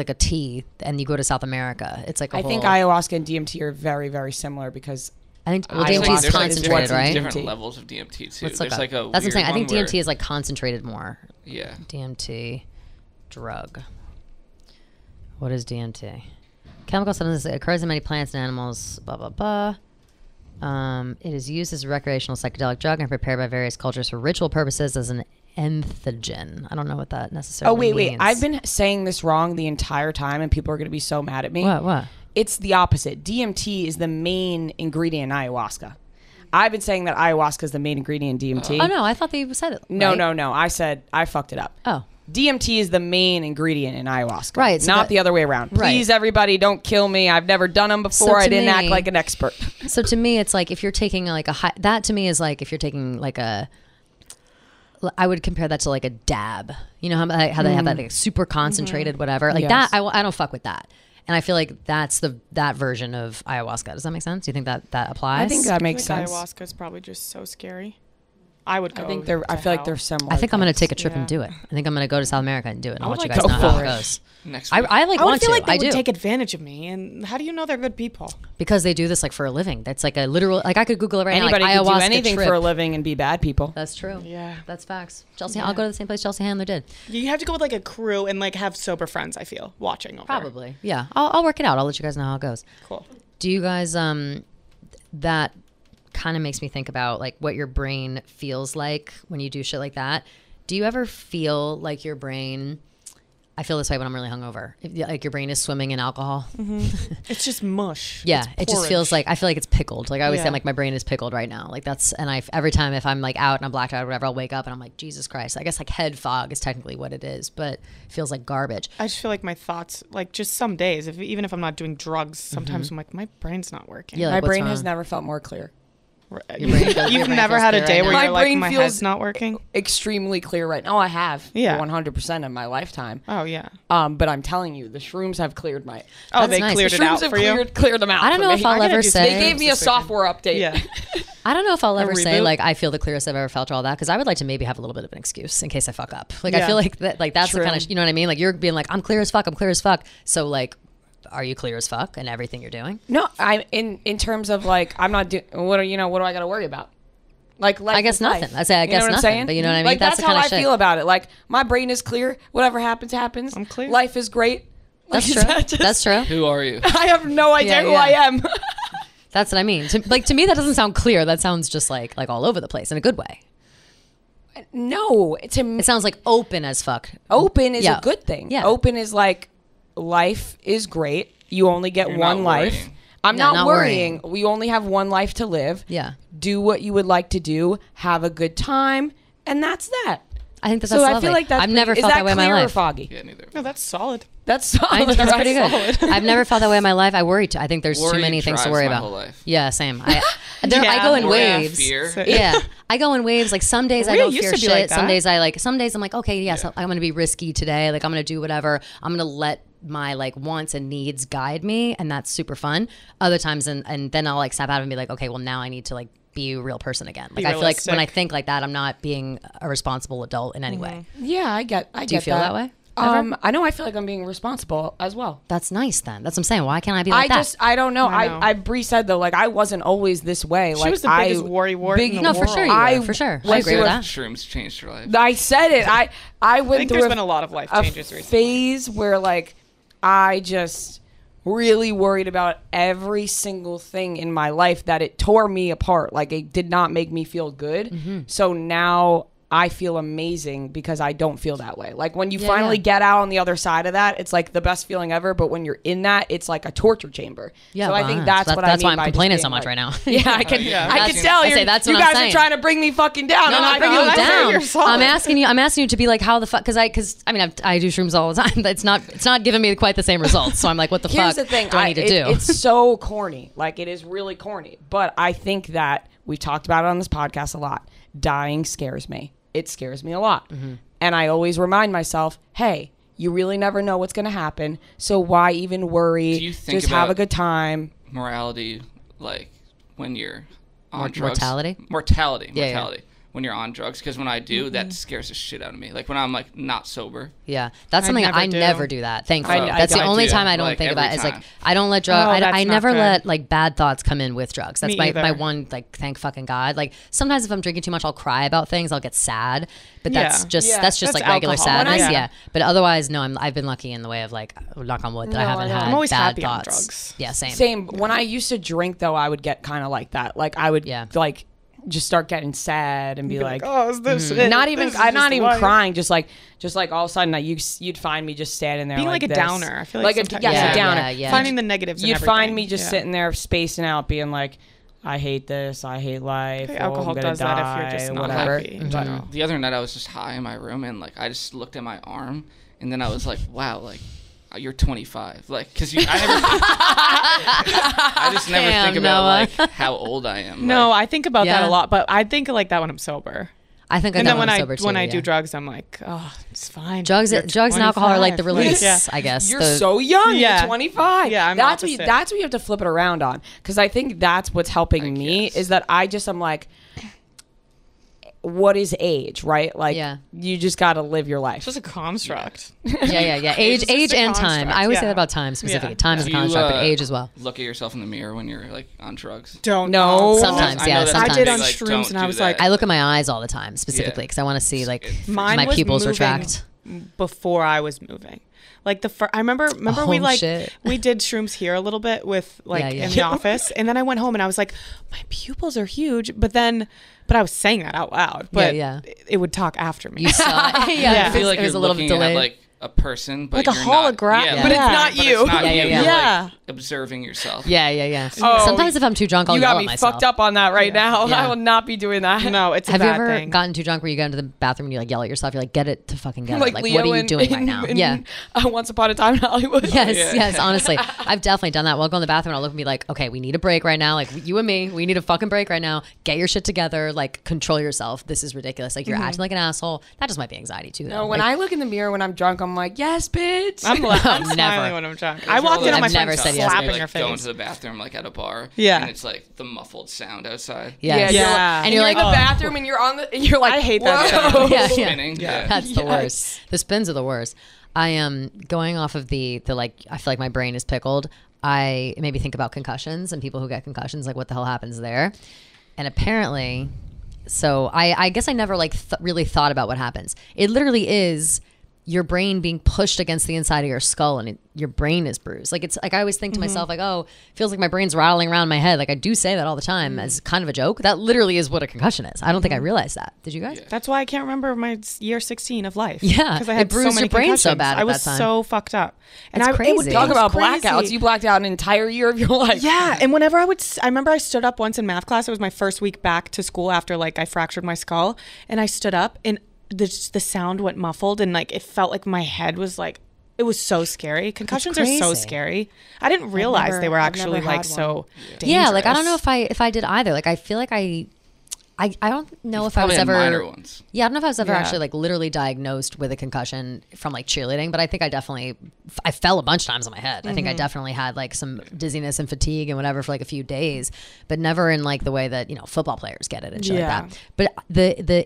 a tea, and you go to South America. It's like I think ayahuasca and DMT are very, very similar because. I think DMT is concentrated, right? Different levels of DMT too. There's like a that's what I'm saying. I think DMT is like concentrated more. Yeah. DMT drug. What is DMT? Chemical substance that occurs in many plants and animals. Blah blah blah. It is used as a recreational psychedelic drug and prepared by various cultures for ritual purposes as an entheogen. I don't know what that necessarily means. Wait. I've been saying this wrong the entire time, and people are going to be so mad at me. What? It's the opposite. DMT is the main ingredient in ayahuasca. I've been saying that ayahuasca is the main ingredient in DMT. Oh no, I thought they said it. No, right? no. I said I fucked it up. Oh. DMT is the main ingredient in ayahuasca. Right. So not the other way around. Right. Please, everybody, don't kill me. I've never done them before. So I to didn't act me- like an expert. So to me, it's like if you're taking like that to me is like if you're taking like I would compare that to like a dab. You know how they have that like super concentrated whatever. Like Yes. that, I don't fuck with that. And I feel like that's that version of ayahuasca. Does that make sense? Do you think that applies? I think that makes I feel like sense. Ayahuasca is probably just so scary. I would go. I think I feel like they're similar. I think I'm going to things. take a trip and do it. I think I'm going to go to South America and do it. And I'll let would you like guys to know how for it it. goes. Next week. I like I want would feel to. like they I would do. take advantage of me. And how do you know they're good people? Because they do this like for a living. That's like a literal, like I could Google it right Anybody now. Like can do ayahuasca anything trip. for a living and be bad people. That's true. Yeah. That's facts. Chelsea, I'll go to the same place Chelsea Handler did. You have to go with like a crew and like have sober friends, I feel, watching over. Probably. Yeah. I'll work it out. I'll let you guys know how it goes. Cool. Do you guys, that kind of makes me think about like what your brain feels like when you do shit like that. Do you ever feel like your brain, I feel this way when I'm really hungover, like your brain is swimming in alcohol? It's just mush. Yeah, It's it just feels porridge. like, I feel like it's pickled. Like I always say, Yeah. I'm like, my brain is pickled right now. Like that's, and every time if I'm like out and I'm blacked out or whatever, I'll wake up and I'm like, Jesus Christ. I guess like head fog is technically what it is, but it feels like garbage. I just feel like my thoughts, like just some days, even if I'm not doing drugs, sometimes I'm like, my brain's not working. Yeah, My like, what's brain has wrong? never felt more clear. Your brain feels- your You've brain never feels had a clear day right where now? My you're like, brain my feels- head's not working? Extremely clear right now. Oh, I have. Yeah. 100% of my lifetime. Oh, yeah. But I'm telling you, the shrooms have cleared my. Oh, That's they nice. cleared The it shrooms out have for you? cleared them out. I don't for know me. if I'll gotta ever do say. They gave me a this weekend. software update. Yeah. I don't know if I'll ever say reboot? like I feel the clearest I've ever felt or all that, because I would like to maybe have a little bit of an excuse in case I fuck up. Like I Yeah. feel like that's the True. kind of, you know what I mean? Like you're being like, I'm clear as fuck. So like, are you clear as fuck in everything you're doing? No, I'm in terms of like I'm not doing. What do I got to worry about? Like I guess is life. nothing. I say I You guess know what I'm nothing, saying? but you know what I mean? Like That's that's the how kinda I shit. feel about it. Like my brain is clear. Whatever happens, happens. I'm clear. Life is great. That's Like, true. is that just- That's true. Who are you? I have no idea Yeah, who yeah. I am. That's what I mean. To me, that doesn't sound clear. That sounds just like all over the place in a good way. No, to me, It sounds like open as fuck. open is Yeah. a good thing. Yeah. Open is like life is great. You only get You're one not life. worrying. I'm No, not not worrying. We only have one life to live. Yeah. Do what you would like to do. Have a good time, and that's that. I think that's So I lovely. feel like that's I've never pretty, felt is that way in my clear or life. foggy? Yeah, neither. No, that's solid. That's solid. I think that's right? pretty good. I've never felt that way in my life. I worry too. I think there's too Worry many things to drives worry my about. whole life. Yeah, same. I Yeah. go in Worry and waves. fear. Yeah, I go in waves. Like some days I Rhea don't used fear to be shit. like Some that. days some days I'm like, okay, yes, I'm going to be risky today. Like I'm going to do whatever. I'm going to let my like wants and needs guide me, and that's super fun. Other times, and then I'll like snap out and be like, okay, well now I need to like be a real person again. Like I feel like when I realistic. think like that, I'm not being a responsible adult in any way. Yeah, I get. Do you feel that way? I know. I feel like I'm being responsible as well. That's nice then. That's what I'm saying. Why can't I be like that? I don't know. I know. Bree said though, like I wasn't always this way. She was the biggest worry wart in the no, for world. sure you I were. For sure. I went agree through with a- that. Shrooms changed your life. I said it. I I went think through there's been a lot of life changes recently. phase where like I just really worried about every single thing in my life that it tore me apart. Like it did not make me feel good. Mm-hmm. So now I feel amazing because I don't feel that way. Like when you Yeah, finally yeah. get out on the other side of that, it's like the best feeling ever. But when you're in that, it's like a torture chamber. Yeah, so I well, think that's what I mean. that's why I'm by just complaining being so much like- right now. Yeah, I can. Yeah. I can tell. I You're, say that's you what I'm guys saying. are trying to bring me fucking down. No, I'm not bring you gonna- down. you're solid. I'm asking you to be like, how the fuck? Because I mean, I do shrooms all the time. It's not giving me quite the same results. So I'm like, what the Here's fuck the thing. do I need to do? It's so corny. Like it is really corny. But I think that we've talked about it on this podcast a lot. Dying scares me. It scares me a lot. Mm-hmm. And I always remind myself, hey, you really never know what's going to happen. So why even worry? Do you think Just have a about- good time. Morality, like when you're on Mor- drugs. mortality? Mortality. Yeah, yeah. Mortality. When you're on drugs, because when I do, that scares the shit out of me. Like when I'm like not sober. Yeah, that's I something never I do. never do that. Thankfully, I that's the don't only do. time I don't Like, think about it. every Is like time. I don't let drugs. Oh, that's I not never good. let like bad thoughts come in with drugs. That's Me my either. one like thank fucking God. Like sometimes if I'm drinking too much, I'll cry about things. I'll get sad, but that's Yeah. just Yeah. that's just That's like regular alcohol. sadness. Yeah. Yeah, but otherwise, no. I've been lucky in the way of like knock on wood that I No, haven't I know. had I'm always bad happy on thoughts. drugs. Yeah, same. Same. When I used to drink, though, I would get kind of like that. Like I would like just start getting sad and be like, oh, is this it? not even This is I'm not just even life. crying, just like all of a sudden like, you'd find me just standing there Being like a this. downer. I feel like a sometimes- yes, Yeah, a downer. yeah, yeah. Finding the negatives in You'd find everything. me just Yeah. sitting there spacing out, being like, I hate this. I hate life. Alcohol does that if you're just not happy in general. The other night I was just high in my room and like I just looked at my arm and then I was like, wow, like you're 25, like because I just never think about like how old I am. No, I think about that a lot, but I think like that when I'm sober. I think and then when I do drugs, I'm like, oh, it's fine. Drugs and alcohol are like the release, I guess. You're so young. Yeah. You're 25. Yeah, I'm that's opposite. what you have to flip it around on, because I think that's what's helping me is that I'm like, what is age, right? Like, you just got to live your life. It's just a construct. Yeah. Age and time. I always say that about time specifically. Yeah. Time is a construct, but age as well. Look at yourself in the mirror when you're like on drugs. Don't know. Sometimes, Sometimes. I did on shrooms, and I was like, I look at my eyes all the time specifically because I want to see like my pupils retract. Before I was moving. Like I remember we we did shrooms here a little bit with in the office, and then I went home and I was like, my pupils are huge, but I was saying that out loud, but it would talk after me. You saw it. I feel like it was a little bit delayed. Like a person, but like a hologram, but it's not you. Like observing yourself. Yeah. Sometimes if I'm too drunk, I'll yell at myself. You got me fucked up on that right now. I will not be doing that. No, it's a bad thing. Have you ever gotten too drunk where you go into the bathroom and you like yell at yourself? You're like, get it to fucking get it. Like Leo what are you doing right now? Once Upon a Time in Hollywood. Yes. Honestly, I've definitely done that. We'll go in the bathroom and I'll look and be like, okay, we need a break right now. Like you and me, we need a fucking break right now. Get your shit together. Like control yourself. This is ridiculous. Like you're acting like an asshole. That just might be anxiety too. No, when I look in the mirror when I'm drunk, I'm like, yes, bitch. I'm smiling when I'm drunk. I walked in on my friend slapping her face. Going to the bathroom like at a bar. Yeah. And it's like the muffled sound outside. Yeah. And you're like in the bathroom and you're like, I hate that sound. Spinning. Yeah. That's the worst. The spins are the worst. I am going off of the like, I feel like my brain is pickled. I maybe think about concussions and people who get concussions, like what the hell happens there. And apparently, so I guess I never like really thought about what happens. It literally is your brain being pushed against the inside of your skull and your brain is bruised. Like it's like I always think to myself like, oh, it feels like my brain's rattling around my head. Like I do say that all the time as kind of a joke. That literally is what a concussion is. I don't think I realized that. Did you guys? Yeah. That's why I can't remember my year 16 of life. Yeah, because I had it bruised so many your brain so concussions. bad. I was so fucked up. And it would talk about blackouts. You blacked out an entire year of your life. Yeah, and whenever I remember I stood up once in math class. It was my first week back to school after like I fractured my skull, and I stood up and the sound went muffled and like it felt like my head was like, it was so scary. Concussions are so scary. I didn't realize they were actually like so dangerous. Yeah, like I don't know if I did either. Like I feel like I don't know if I was ever minor ones. Yeah, I don't know if I was ever actually like literally diagnosed with a concussion from like cheerleading, but I think I fell a bunch of times on my head. I think I definitely had like some dizziness and fatigue and whatever for like a few days, but never in like the way that, you know, football players get it and shit like that. But the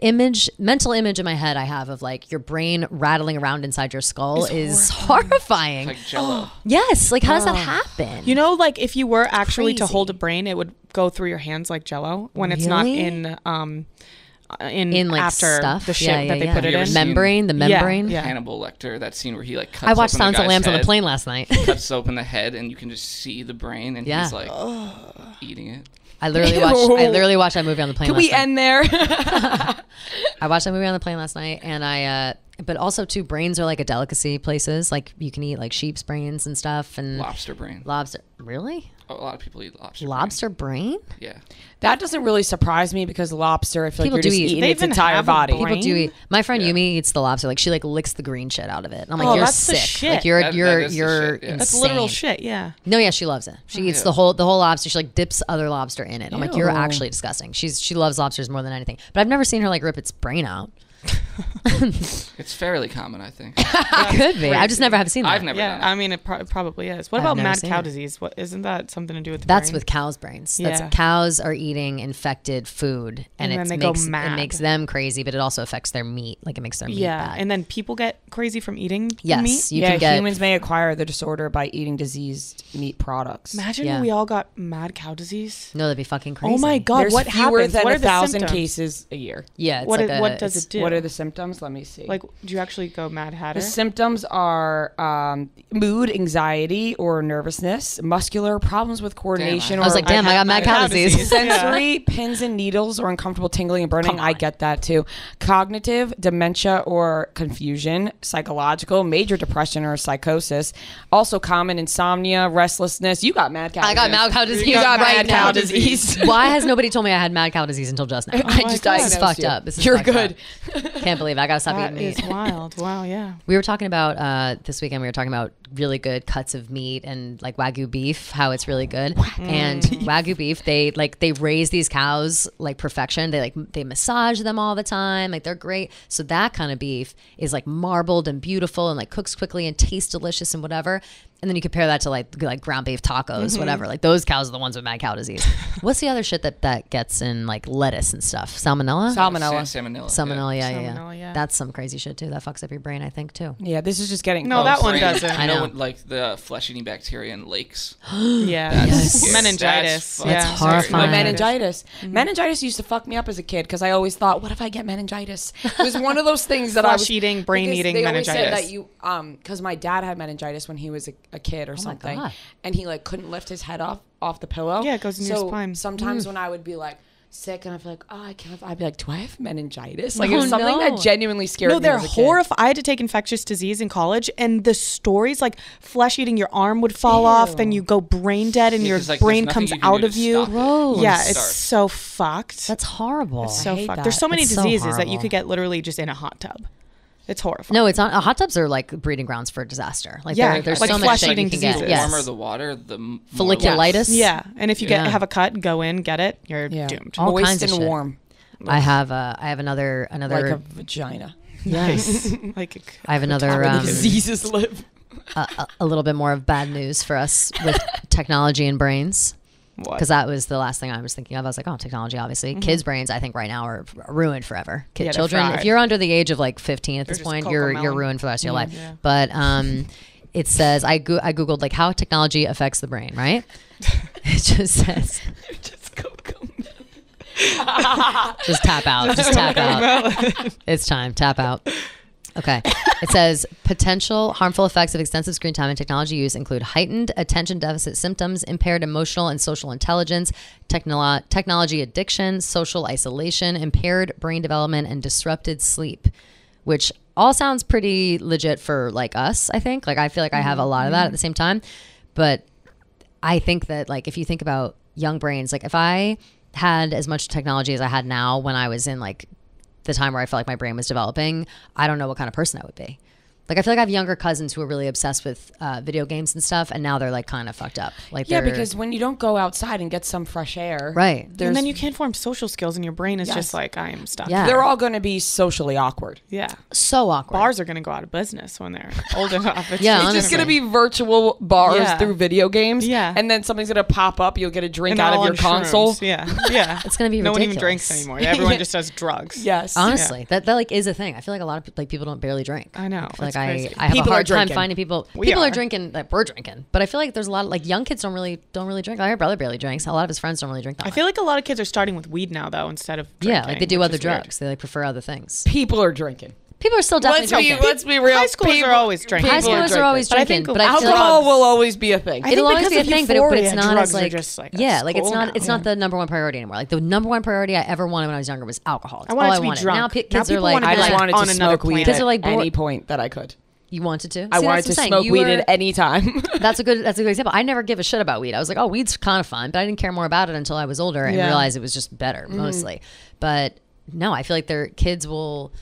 mental image in my head I have of like your brain rattling around inside your skull is horrifying. It's like Jello. Yes, like how does that happen? You know, like if you were actually to hold a brain, it would go through your hands like Jello when it's not in like after stuff? The shit that they put it in. The membrane. Yeah. Hannibal Lecter, that scene where he like cuts I watched open Silence of the Lambs on the plane last night. Cuts open the head and you can just see the brain and he's like eating it. I literally watched that movie on the plane. Can we end there? I watched that movie on the plane last night, and but also too, brains are like a delicacy places. Like you can eat like sheep's brains and stuff, and lobster brain. Really? A lot of people eat lobster. Lobster brain? Yeah. That doesn't really surprise me because lobster, I feel like you're just eating They its entire body. People do eat. My friend Yumi eats the lobster. Like she like licks the green shit out of it. And I'm like, you're that's sick. The shit. Like you're insane. That's literal shit. Yeah. No, yeah, she loves it. She eats the whole lobster. She like dips other lobster in it. I'm like, you're actually disgusting. She loves lobsters more than anything. But I've never seen her like rip its brain out. It's fairly common, I think. It could be. I just never have seen that. I've never done it. I mean, it probably is. What about mad cow disease? What isn't that something to do with the That's brain? with cows' brains. Yeah. That's cows are eating infected food, and then it they makes go mad. it makes them crazy, but it also affects their meat. Like it makes their meat bad. And then people get crazy from eating Yes, meat. you can get. Humans may acquire the disorder by eating diseased meat products. Imagine we all got mad cow disease. No, that'd be fucking crazy. Oh my god, There's what fewer happens? than What are 1,000 the symptoms? cases a year. Yeah, it's What like does it do? What are the symptoms? Let me see. Like, do you actually go Mad Hatter? The symptoms are mood, anxiety, or nervousness, muscular problems with coordination. I was like, damn, I got mad cow disease. Sensory, pins and needles, or uncomfortable tingling and burning. I get that too. Cognitive, dementia or confusion. Psychological, major depression or psychosis. Also common, insomnia, restlessness. You got mad cow disease. I got mad cow disease. You got right mad now. cow disease. Why has nobody told me I had mad cow disease until just now? I just This is fucked you. up. This is You're fucked good. Up. Can't believe it. I gotta stop That eating meat. is wild. Wow, yeah. We were talking about this weekend. We were talking about really good cuts of meat and like Wagyu beef, how it's really good. And Wagyu beef, they raise these cows like perfection. They massage them all the time. Like they're great. So that kind of beef is like marbled and beautiful and like cooks quickly and tastes delicious and whatever. And then you compare that to like ground beef tacos, whatever. Like those cows are the ones with mad cow disease. What's the other shit that gets in like lettuce and stuff? Salmonella? Salmonella, yeah. That's some crazy shit too. That fucks up your brain, I think, too. Yeah, this is just getting No, that one doesn't. I know. Like the flesh-eating bacteria in lakes. Yeah. Yes. Meningitis. That's Yeah. horrifying. Meningitis. Meningitis used to fuck me up as a kid because I always thought, what if I get meningitis? It was one of those things that I was Flesh-eating, brain-eating they meningitis. always said that you because my dad had meningitis when he was a kid or something, God. and he like couldn't lift his head off the pillow. Yeah, it goes in your spine. Sometimes when I would be like sick and I feel like, oh, I can't, I'd be like, do I have meningitis? Like Oh, it was something no. that genuinely scared No, me. they're as a kid. horrified. I had to take infectious disease in college, and the stories like flesh eating, your arm would fall off, then you go brain dead, and Yeah, your 'cause, like, brain there's comes nothing you can out do of to you. stop it. Gross. Yeah, Start. it's so fucked. That's horrible. so hate fucked. that. There's so many It's so diseases that you horrible. could get literally just in a hot tub. It's horrifying. No, it's not. Hot tubs are like breeding grounds for disaster. Like Yeah, there's like so much shit you flesh-eating can get. diseases. The Yes. warmer the water, the more Folliculitis. Yeah, and if you Yeah. have a cut, go in, get it, you're doomed. All moist kinds of and shit. warm, I have another like a vagina. Nice. like I have another Where the diseases live. a little bit more of bad news for us with technology and brains. what? Because that was the last thing I was thinking of. I was like, oh, technology, obviously. Kids' brains, I think right now are ruined forever. Yeah, they're Children, fried. if you're under the age of like 15 at They're this just point, cocoa you're melon. ruined for the rest of your life. Yeah. But it says, I Googled like how technology affects the brain, right? It just says, Just go. just tap out. Just tap out. It's time. Tap out. Okay. It says potential harmful effects of extensive screen time and technology use include heightened attention deficit symptoms, impaired emotional and social intelligence, technology addiction, social isolation, impaired brain development, and disrupted sleep, which all sounds pretty legit for like us, I think. Like I feel like I have a lot of that at the same time. But I think that like if you think about young brains, like if I had as much technology as I had now when I was in like the time where I felt like my brain was developing, I don't know what kind of person I would be. Like I feel like I have younger cousins who are really obsessed with video games and stuff, and now they're like kind of fucked up. Like Yeah, because when you don't go outside and get some fresh air, right, and then you can't form social skills, and your brain is just like, I am stuck. Yeah. they're all going to be socially awkward. Yeah. so awkward. Bars are going to go out of business when they're old enough. It's Yeah, just It's just honestly. going to be virtual bars Yeah. through video games. Yeah. And then something's going to pop up. You'll get a drink and out all of your on console. shrooms. Yeah. Yeah. It's gonna be no one even ridiculous. drinks anymore. Everyone just does drugs. Yes. Honestly, that like is a thing. I feel like a lot of like people don't barely drink. I know. I feel It's like crazy. I have People a are hard time drinking. finding people. We People are are. drinking. Like we're drinking, but I feel like there's a lot of like young kids don't really drink. Like my brother barely drinks. A lot of his friends don't really drink that I much. feel like a lot of kids are starting with weed now, though, instead of drinking, Yeah, like they do which other is weird. drugs. They like prefer other things. People are drinking. People are still definitely drinking. Let's be real. High schoolers are always drinking. High people schoolers drinking. are always But I drinking, think but I feel Alcohol like will always be a thing. I it'll think always because be a of thing, but euphoria, it's not drugs as are like just like yeah, like it's cool not now. it's not the number one priority anymore. Like the number one priority I ever wanted when I was younger was alcohol. It's I wanted all to be wanted. drunk. Now Now kids are people like want to I be just like wanted on to another smoke weed planet. Kids at are like bored. any point that I could. you wanted to. I See, wanted that's to what I'm saying. smoke You weed were- at any time. That's a good example. I never give a shit about weed. I was like, oh, weed's kind of fun, but I didn't care more about it until I was older and Yeah. realized it was just better mostly. But no, I feel like their kids will.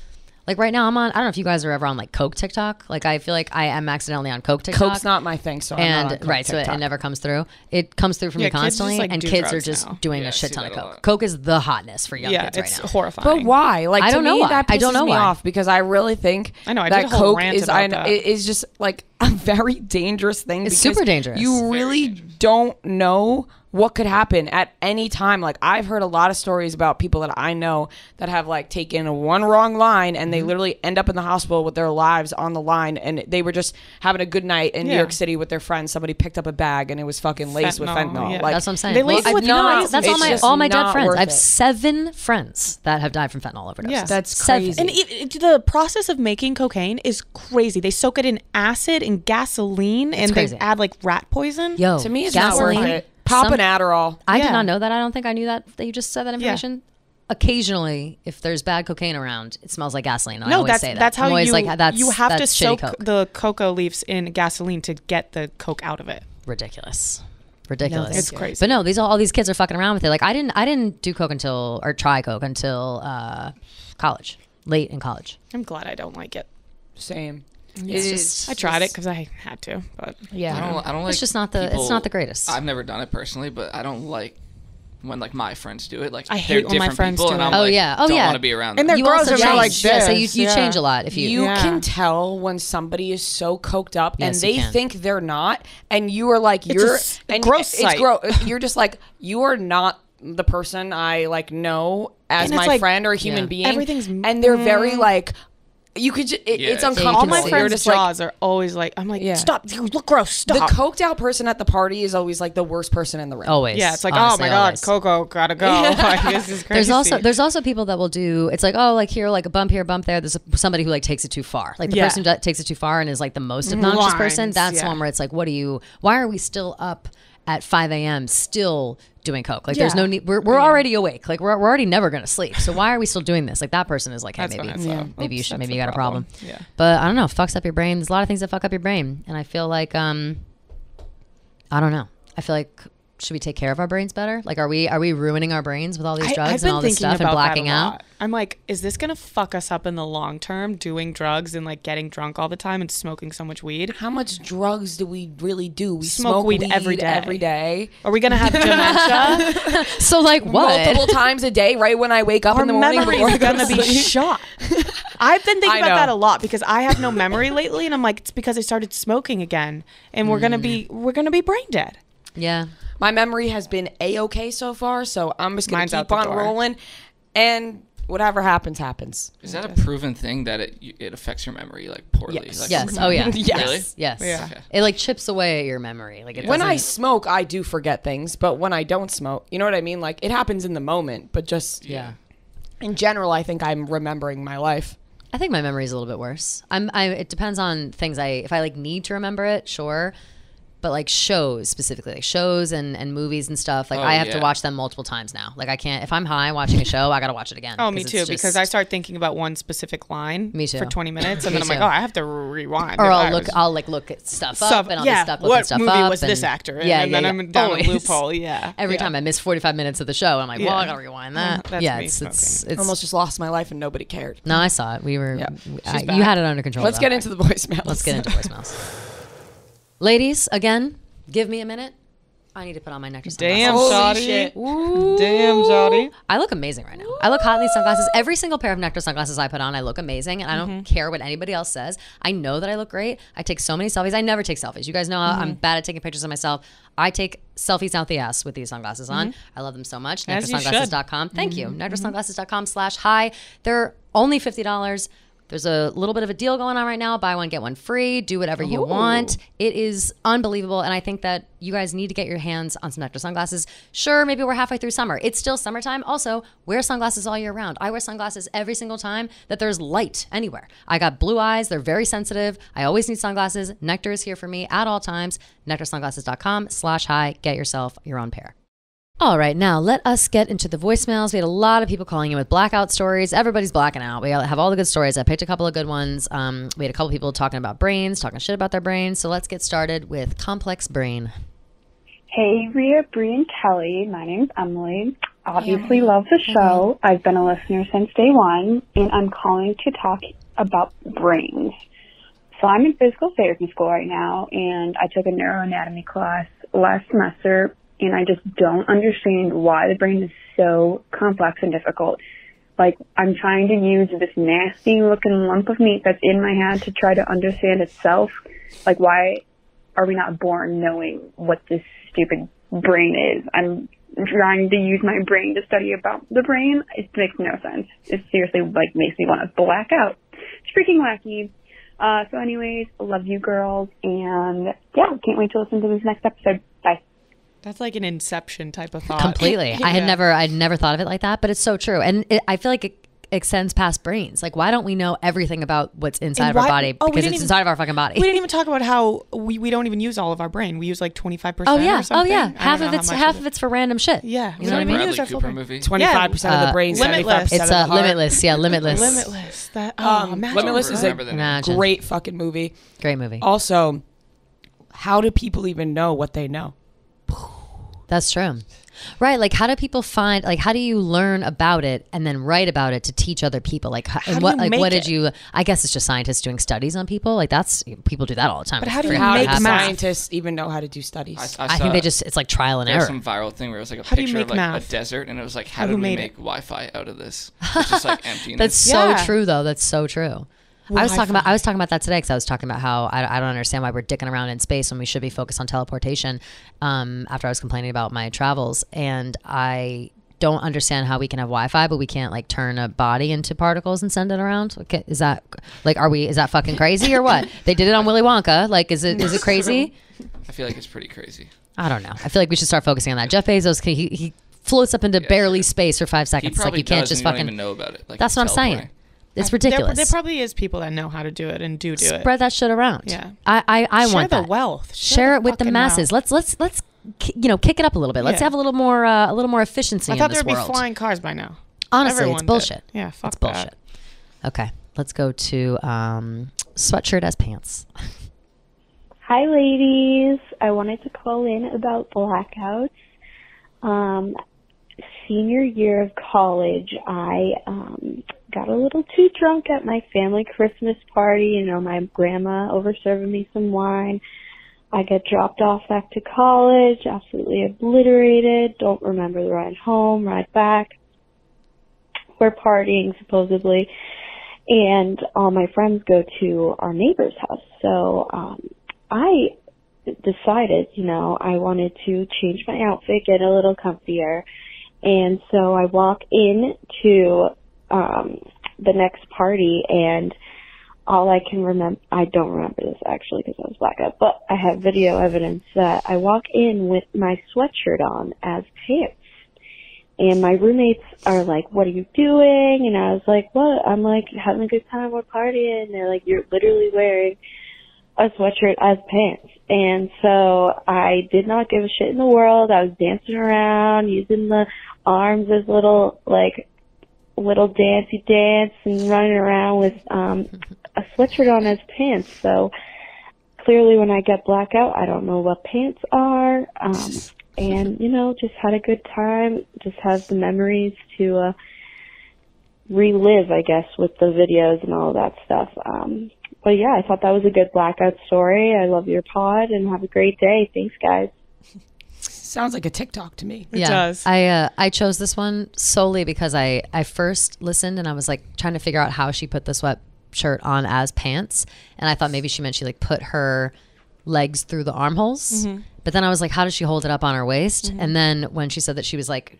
Like right now, I'm on. I don't know if you guys are ever on like Coke TikTok. Like I feel like I am accidentally on Coke TikTok. Coke's not my thing, so I'm not and on Coke right, so it TikTok. never comes through. It comes through for Yeah, me kids just, constantly, like, and do kids are drugs just now. doing Yeah, a I shit see ton of that a Coke. lot. Coke is the hotness for young Yeah, kids right it's now. horrifying. But why? Like I to don't know me, why. that I don't pisses know me why. off because I really think I know, I did that a whole Coke rant is about that. is just like a very dangerous thing. It's because super dangerous. You It's really don't know what could happen at any time. Like, I've heard a lot of stories about people that I know that have like taken one wrong line and they literally end up in the hospital with their lives on the line, and they were just having a good night in New York City with their friends. Somebody picked up a bag and it was fucking laced with fentanyl. Yeah. Like, that's what I'm saying. They lace it with that's all my dead friends. I have it. 7 friends that have died from fentanyl overdoses. Yeah. That's 7. crazy. And the process of making cocaine is crazy. They soak it in acid and gasoline, and they crazy. add like rat poison. Yo, to me, it's not worth gasoline. it. Pop an Adderall. I Yeah. did not know that. I don't think I knew that you just said that information. Occasionally, if there's bad cocaine around, it smells like gasoline. And I always say that. That's how I'm always you, like, that's, you have to that's soak shitty Coke. the cocoa leaves in gasoline to get the Coke out of it. Ridiculous. It's crazy. But no, all these kids are fucking around with it. Like, I didn't do Coke or try Coke until college, late in college. I'm glad I don't like it. Same. I tried it because I had to, but Yeah. I don't like. It's just not the greatest. I've never done it personally, but I don't like when like my friends do it. Like, I they're hate when my different friends people, do and it. I'm Oh, like, yeah. Oh, don't yeah. want to be around And them. they're You gross also and they're change. like Yeah, so this. you change a lot if you. You Yeah. can tell when somebody is so coked up Yes, and you they can. think they're not, and you are like, a gross sight. You're just like, you are not the person I like know as And it's my like- friend or a human Yeah. being. Everything's- and they're very like, you could. It's Yeah, uncomfortable. all my see. You're friends' just like, jaws are always like, I'm like, Yeah. stop, you look gross, the stop. coked out person at the party is always like the worst person in the room. Always. Yeah, it's like, honestly, oh my god, always. Coco, gotta go. Like, this is crazy. There's also people that will do, it's like, oh, like here, like a bump here, bump there. There's somebody who like takes it too far. Like the Yeah. person who takes it too far and is like the most obnoxious person. Lines, That's yeah. one where it's like, why are we still up at 5 a.m. still doing Coke? Like there's no need. We're already awake. Like we're already never going to sleep. So why are we still doing this? Like that person is like, hey, That's maybe, when it's like, maybe you oops, should, that's maybe the you got a problem. Yeah. But I don't know, fucks up your brain. There's a lot of things that fuck up your brain. And I feel like, I don't know. I feel like, should we take care of our brains better? Like, are we ruining our brains with all these drugs and all this stuff and blacking out? I'm like, is this gonna fuck us up in the long term, doing drugs and like getting drunk all the time and smoking so much weed? How much drugs do we really do? We Smoke weed every day. Every day. Are we gonna have dementia? So like what? Multiple times a day, right when I wake up Our in the morning. memory before I is go to gonna be sleep. shot. I've been thinking I about know. that a lot because I have no memory lately, and I'm like, it's because I started smoking again, and we're gonna be brain dead. Yeah. My memory has been a-okay so far, so I'm just gonna Mine's out keep the on door. rolling, and whatever happens, happens. Is that a proven thing that it affects your memory like poorly? Yes. Like, Yes. Oh yeah. Yes. Really? Yes. Yeah. Okay. It like chips away at your memory. Like it When I doesn't- smoke, I do forget things, but when I don't smoke, you know what I mean? Like, it happens in the moment, but just yeah. in general, I think I'm remembering my life. I think my memory is a little bit worse. It depends on things. If I like need to remember it, sure. But like shows specifically, like shows and movies and stuff, like Oh, I have to yeah. watch them multiple times now. Like I can't, if I'm high watching a show, I got to watch it again. Oh, me it's too. just- Because I start thinking about one specific line. Me too. For 20 minutes, and Me then I'm like, too. oh, I have to rewind. or If I'll I look, was- I'll like look at stuff Stuff- up and I'll yeah, be stuck looking what stuff movie up. was this and- actor in? Yeah, And yeah, then yeah. I'm down a Always. loophole. Yeah. Every Yeah. time I miss 45 minutes of the show, I'm like, well, Yeah. I gotta rewind that. That's yeah, me it's Almost just lost my life and nobody cared. no, I saw it. We were, Yeah. She's you back. had it under control. Let's though. get into the voicemails. Let's get into voicemails. Ladies, again, give me a minute. I need to put on my Nectar sunglasses. Damn, Holy shawty. shit. Damn, shawty. I look amazing right now. I look hot in these sunglasses. Every single pair of Nectar sunglasses I put on, I look amazing, and I don't care what anybody else says. I know that I look great. I take so many selfies. I never take selfies. You guys know I'm bad at taking pictures of myself. I take selfies out the ass with these sunglasses on. I love them so much. As you should. NectarSunglasses.com. Thank you. NectarSunglasses.com/hi. They're only $50. There's a little bit of a deal going on right now. Buy one, get one free. Do whatever you want. It is unbelievable. And I think that you guys need to get your hands on some Nectar sunglasses. Sure, maybe we're halfway through summer. It's still summertime. Also, wear sunglasses all year round. I wear sunglasses every single time that there's light anywhere. I got blue eyes. They're very sensitive. I always need sunglasses. Nectar is here for me at all times. NectarSunglasses.com/hi. Get yourself your own pair. All right, now let us get into the voicemails. We had a lot of people calling in with blackout stories. Everybody's blacking out. We have all the good stories. I picked a couple of good ones. We had a couple people talking about brains, talking shit about their brains. So let's get started with Complex Brain. Hey, Rhea, Bree, and Kelly. My name's Emily. Obviously love the show. I've been a listener since day one, and I'm calling to talk about brains. So I'm in physical therapy school right now, and I took a neuroanatomy class last semester, and I just don't understand why the brain is so complex and difficult. Like, I'm trying to use this nasty-looking lump of meat that's in my head to try to understand itself. Like, why are we not born knowing what this stupid brain is. I'm trying to use my brain to study about the brain. It makes no sense. It seriously like makes me want to black out. It's freaking wacky. So anyways, love you girls, and yeah, can't wait to listen to this next episode. Bye. That's like an Inception type of thought. Completely. Yeah. I'd never thought of it like that, but it's so true. And I feel like it extends past brains. Like, why don't we know everything about what's inside of our body? Because it's inside of our fucking body. We didn't even talk about how we don't even use all of our brain. We use like 25% Oh yeah. or something. Oh yeah. Half of it's for random shit. Yeah. You know what I mean? Bradley Cooper movie. 25% of the brain, 75% Limitless. of the heart. Limitless. Yeah, Limitless. Limitless. Limitless is a Imagine. great fucking movie. Great movie. Also, how do people even know what they know? That's true. Right. Like, how do people find, like, how do you learn about it and then write about it to teach other people? Like, what did you, I guess it's just scientists doing studies on people. Like, people do that all the time. But how do you How make do math? scientists even know how to do studies? I think it's like trial and There's error. some viral thing where it was like a How do you picture make of like math? a desert, and it was like, how Who did we made make it? Wi-Fi out of this? It's just like emptiness. That's so Yeah. true, though. That's so true. I was talking about that today because I was talking about how I don't understand why we're dicking around in space when we should be focused on teleportation. After I was complaining about my travels, and I don't understand how we can have Wi-Fi, but we can't like turn a body into particles and send it around. Okay, is that like is that fucking crazy or what? They did it on Willy Wonka. Like, is it crazy? I feel like it's pretty crazy. I don't know. I feel like we should start focusing on that. Jeff Bezos, he floats up into barely space for 5 He seconds. probably Like, you can't does, just and you fucking. don't even know about it. Like, That's what I'm saying. teleporting. It's ridiculous. There probably is people that know how to do it and do it. Spread that shit around. Yeah. I want Share that. the wealth. Share it with the fucking masses. wealth. Let's kick it up a little bit. Let's Yeah. have a little more efficiency I thought in this there would world. be flying cars by now. Honestly, Everyone it's did. bullshit. Yeah, fuck It's bullshit. Okay, let's go to sweatshirt as pants. Hi, ladies. I wanted to call in about blackouts. Senior year of college, I got a little too drunk at my family Christmas party. You know, my grandma overserving me some wine. I get dropped off back to college, absolutely obliterated. Don't remember the ride home, ride back. We're partying, supposedly. And all my friends go to our neighbor's house. So I decided, you know, I wanted to change my outfit, get a little comfier. And so I walk into the next party, and all I can remember, I don't remember this actually because I was blackout, but I have video evidence that I walk in with my sweatshirt on as pants. And my roommates are like, what are you doing? And I was like, what? I'm like, having a good time, we're partying. And they're like, you're literally wearing a sweatshirt as pants. And so I did not give a shit in the world. I was dancing around, using the arms as little dancey dance and running around with a sweatshirt on as pants. So clearly when I get blackout, I don't know what pants are. And, you know, just had a good time, just have the memories to relive, I guess, with the videos and all that stuff. But yeah, I thought that was a good blackout story. I love your pod, and have a great day. Thanks, guys. Sounds like a TikTok to me. It does. I chose this one solely because I first listened and I was like trying to figure out how she put the sweatshirt on as pants, and I thought maybe she meant she like put her legs through the armholes. Mm-hmm. But then I was like, how does she hold it up on her waist? Mm-hmm. And then when she said that she was like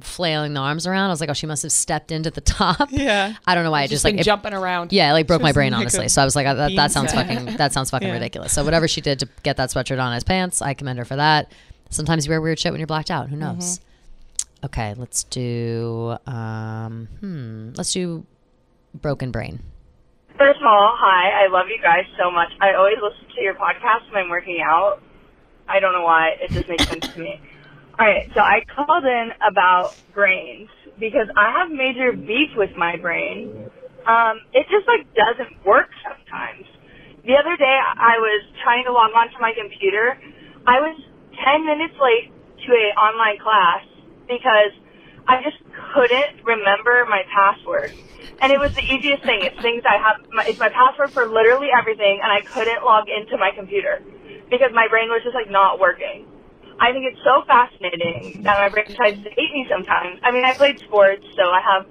flailing the arms around, I was like, oh, she must have stepped into the top. Yeah. I don't know why. Just like jumping around. Yeah, it like broke my Just brain, like honestly. a So I was like, that sounds fucking Yeah. ridiculous. So whatever she did to get that sweatshirt on as pants, I commend her for that. Sometimes you wear weird shit when you're blacked out. Who knows? Mm-hmm. Okay, let's do Broken Brain. First of all, hi. I love you guys so much. I always listen to your podcast when I'm working out. I don't know why. It just makes sense to me. All right, so I called in about brains because I have major beef with my brain. It just, like, doesn't work sometimes. The other day, I was trying to log on to my computer. I was 10 minutes late to an online class because I just couldn't remember my password. And it was the easiest thing. It's things I have. It's my password for literally everything, and I couldn't log into my computer because my brain was just, like, not working. I think it's so fascinating that my brain tries to hate me sometimes. I mean, I played sports, so I have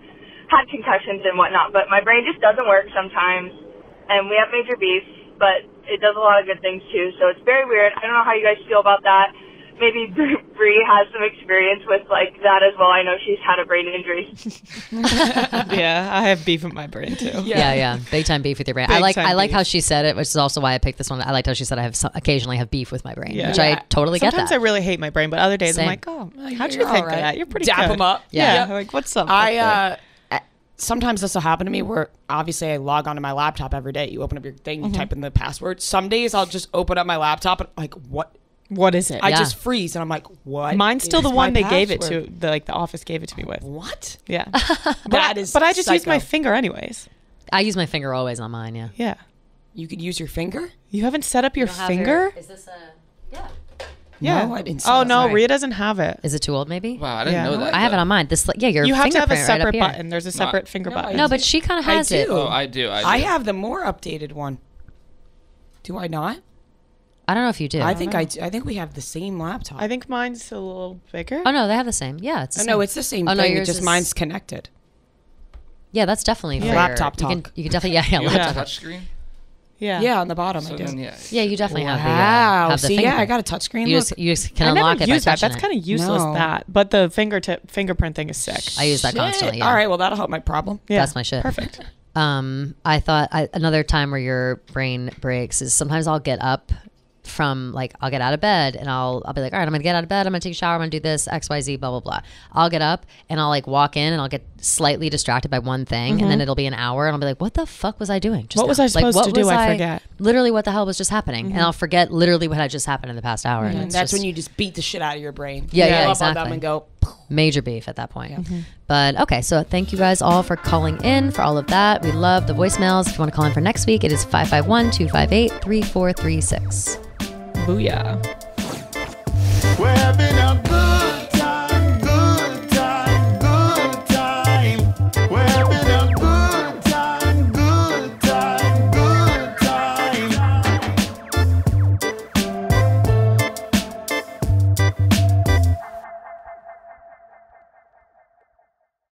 had concussions and whatnot, but my brain just doesn't work sometimes, and we have major beef, but it does a lot of good things, too, so it's very weird. I don't know how you guys feel about that. maybe Bree has some experience with like that as well. I know she's had a brain injury. Yeah, I have beef with my brain too. Yeah. Big time beef with your brain. I like how she said it, which is also why I picked this one. I liked how she said I have occasionally have beef with my brain, which I totally get that. Sometimes I really hate my brain, but other days Same. I'm like, oh, how'd you think of that? You're pretty Dap good. them up. Yeah. Like, what's up? Sometimes this will happen to me where obviously I log onto my laptop every day. You open up your thing, you type in the password. Some days I'll just open up my laptop and like, what is it? I just freeze and I'm like, what? Mine's still the one they gave it to. The office gave it to me with. What? Yeah. But I just use my finger anyways. I use my finger always on mine. Yeah. Yeah. You could use your finger? You haven't set up your finger? Is this a? Yeah. Yeah. No, I didn't. Oh no, Rhea doesn't have it. Is it too old? Maybe. Wow, I didn't know that. I have it on mine. This, your you have to have a fingerprint right up separate here. button. There's a separate finger button. No, but she kind of has it. Oh, I do. I have the more updated one. Do I not? I don't know if you do. I think we have the same laptop. I think mine's a little bigger. Oh no, they have the same. Yeah, it's the same. No, it's the same Oh, no, thing. yours It's just is- mine's connected. Yeah, that's definitely for Laptop your, talk. You can definitely You have laptop. a touch screen? Yeah. Yeah, on the bottom So I do. then, yeah. Yeah, you definitely Wow. have the See, finger. I got a touchscreen. You Look. just can I unlock never it by use that. touching That's it. kind of useless. No. That, but the fingerprint thing is sick. I use that constantly. Yeah. All right, well that'll help my problem. Yeah. That's my shit. Perfect. I thought another time where your brain breaks is sometimes I'll get up from I'll get out of bed and I'll be like, all right, I'm gonna get out of bed, I'm gonna take a shower, I'm gonna do this XYZ blah blah blah. I'll get up and I'll walk in and I'll get slightly distracted by one thing and then it'll be an hour and I'll be like, what the fuck was I doing just What was I supposed to do? I forget. Literally what the hell was just happening, and I'll forget literally what had just happened in the past hour. And it's that's just when you just beat the shit out of your brain. Yeah, You yeah, go up on exactly. them and go. major beef at that point. But okay, so thank you guys all for calling in for all of that. We love the voicemails. If you want to call in for next week, it is 551-258-3436. Booyah. We're having a good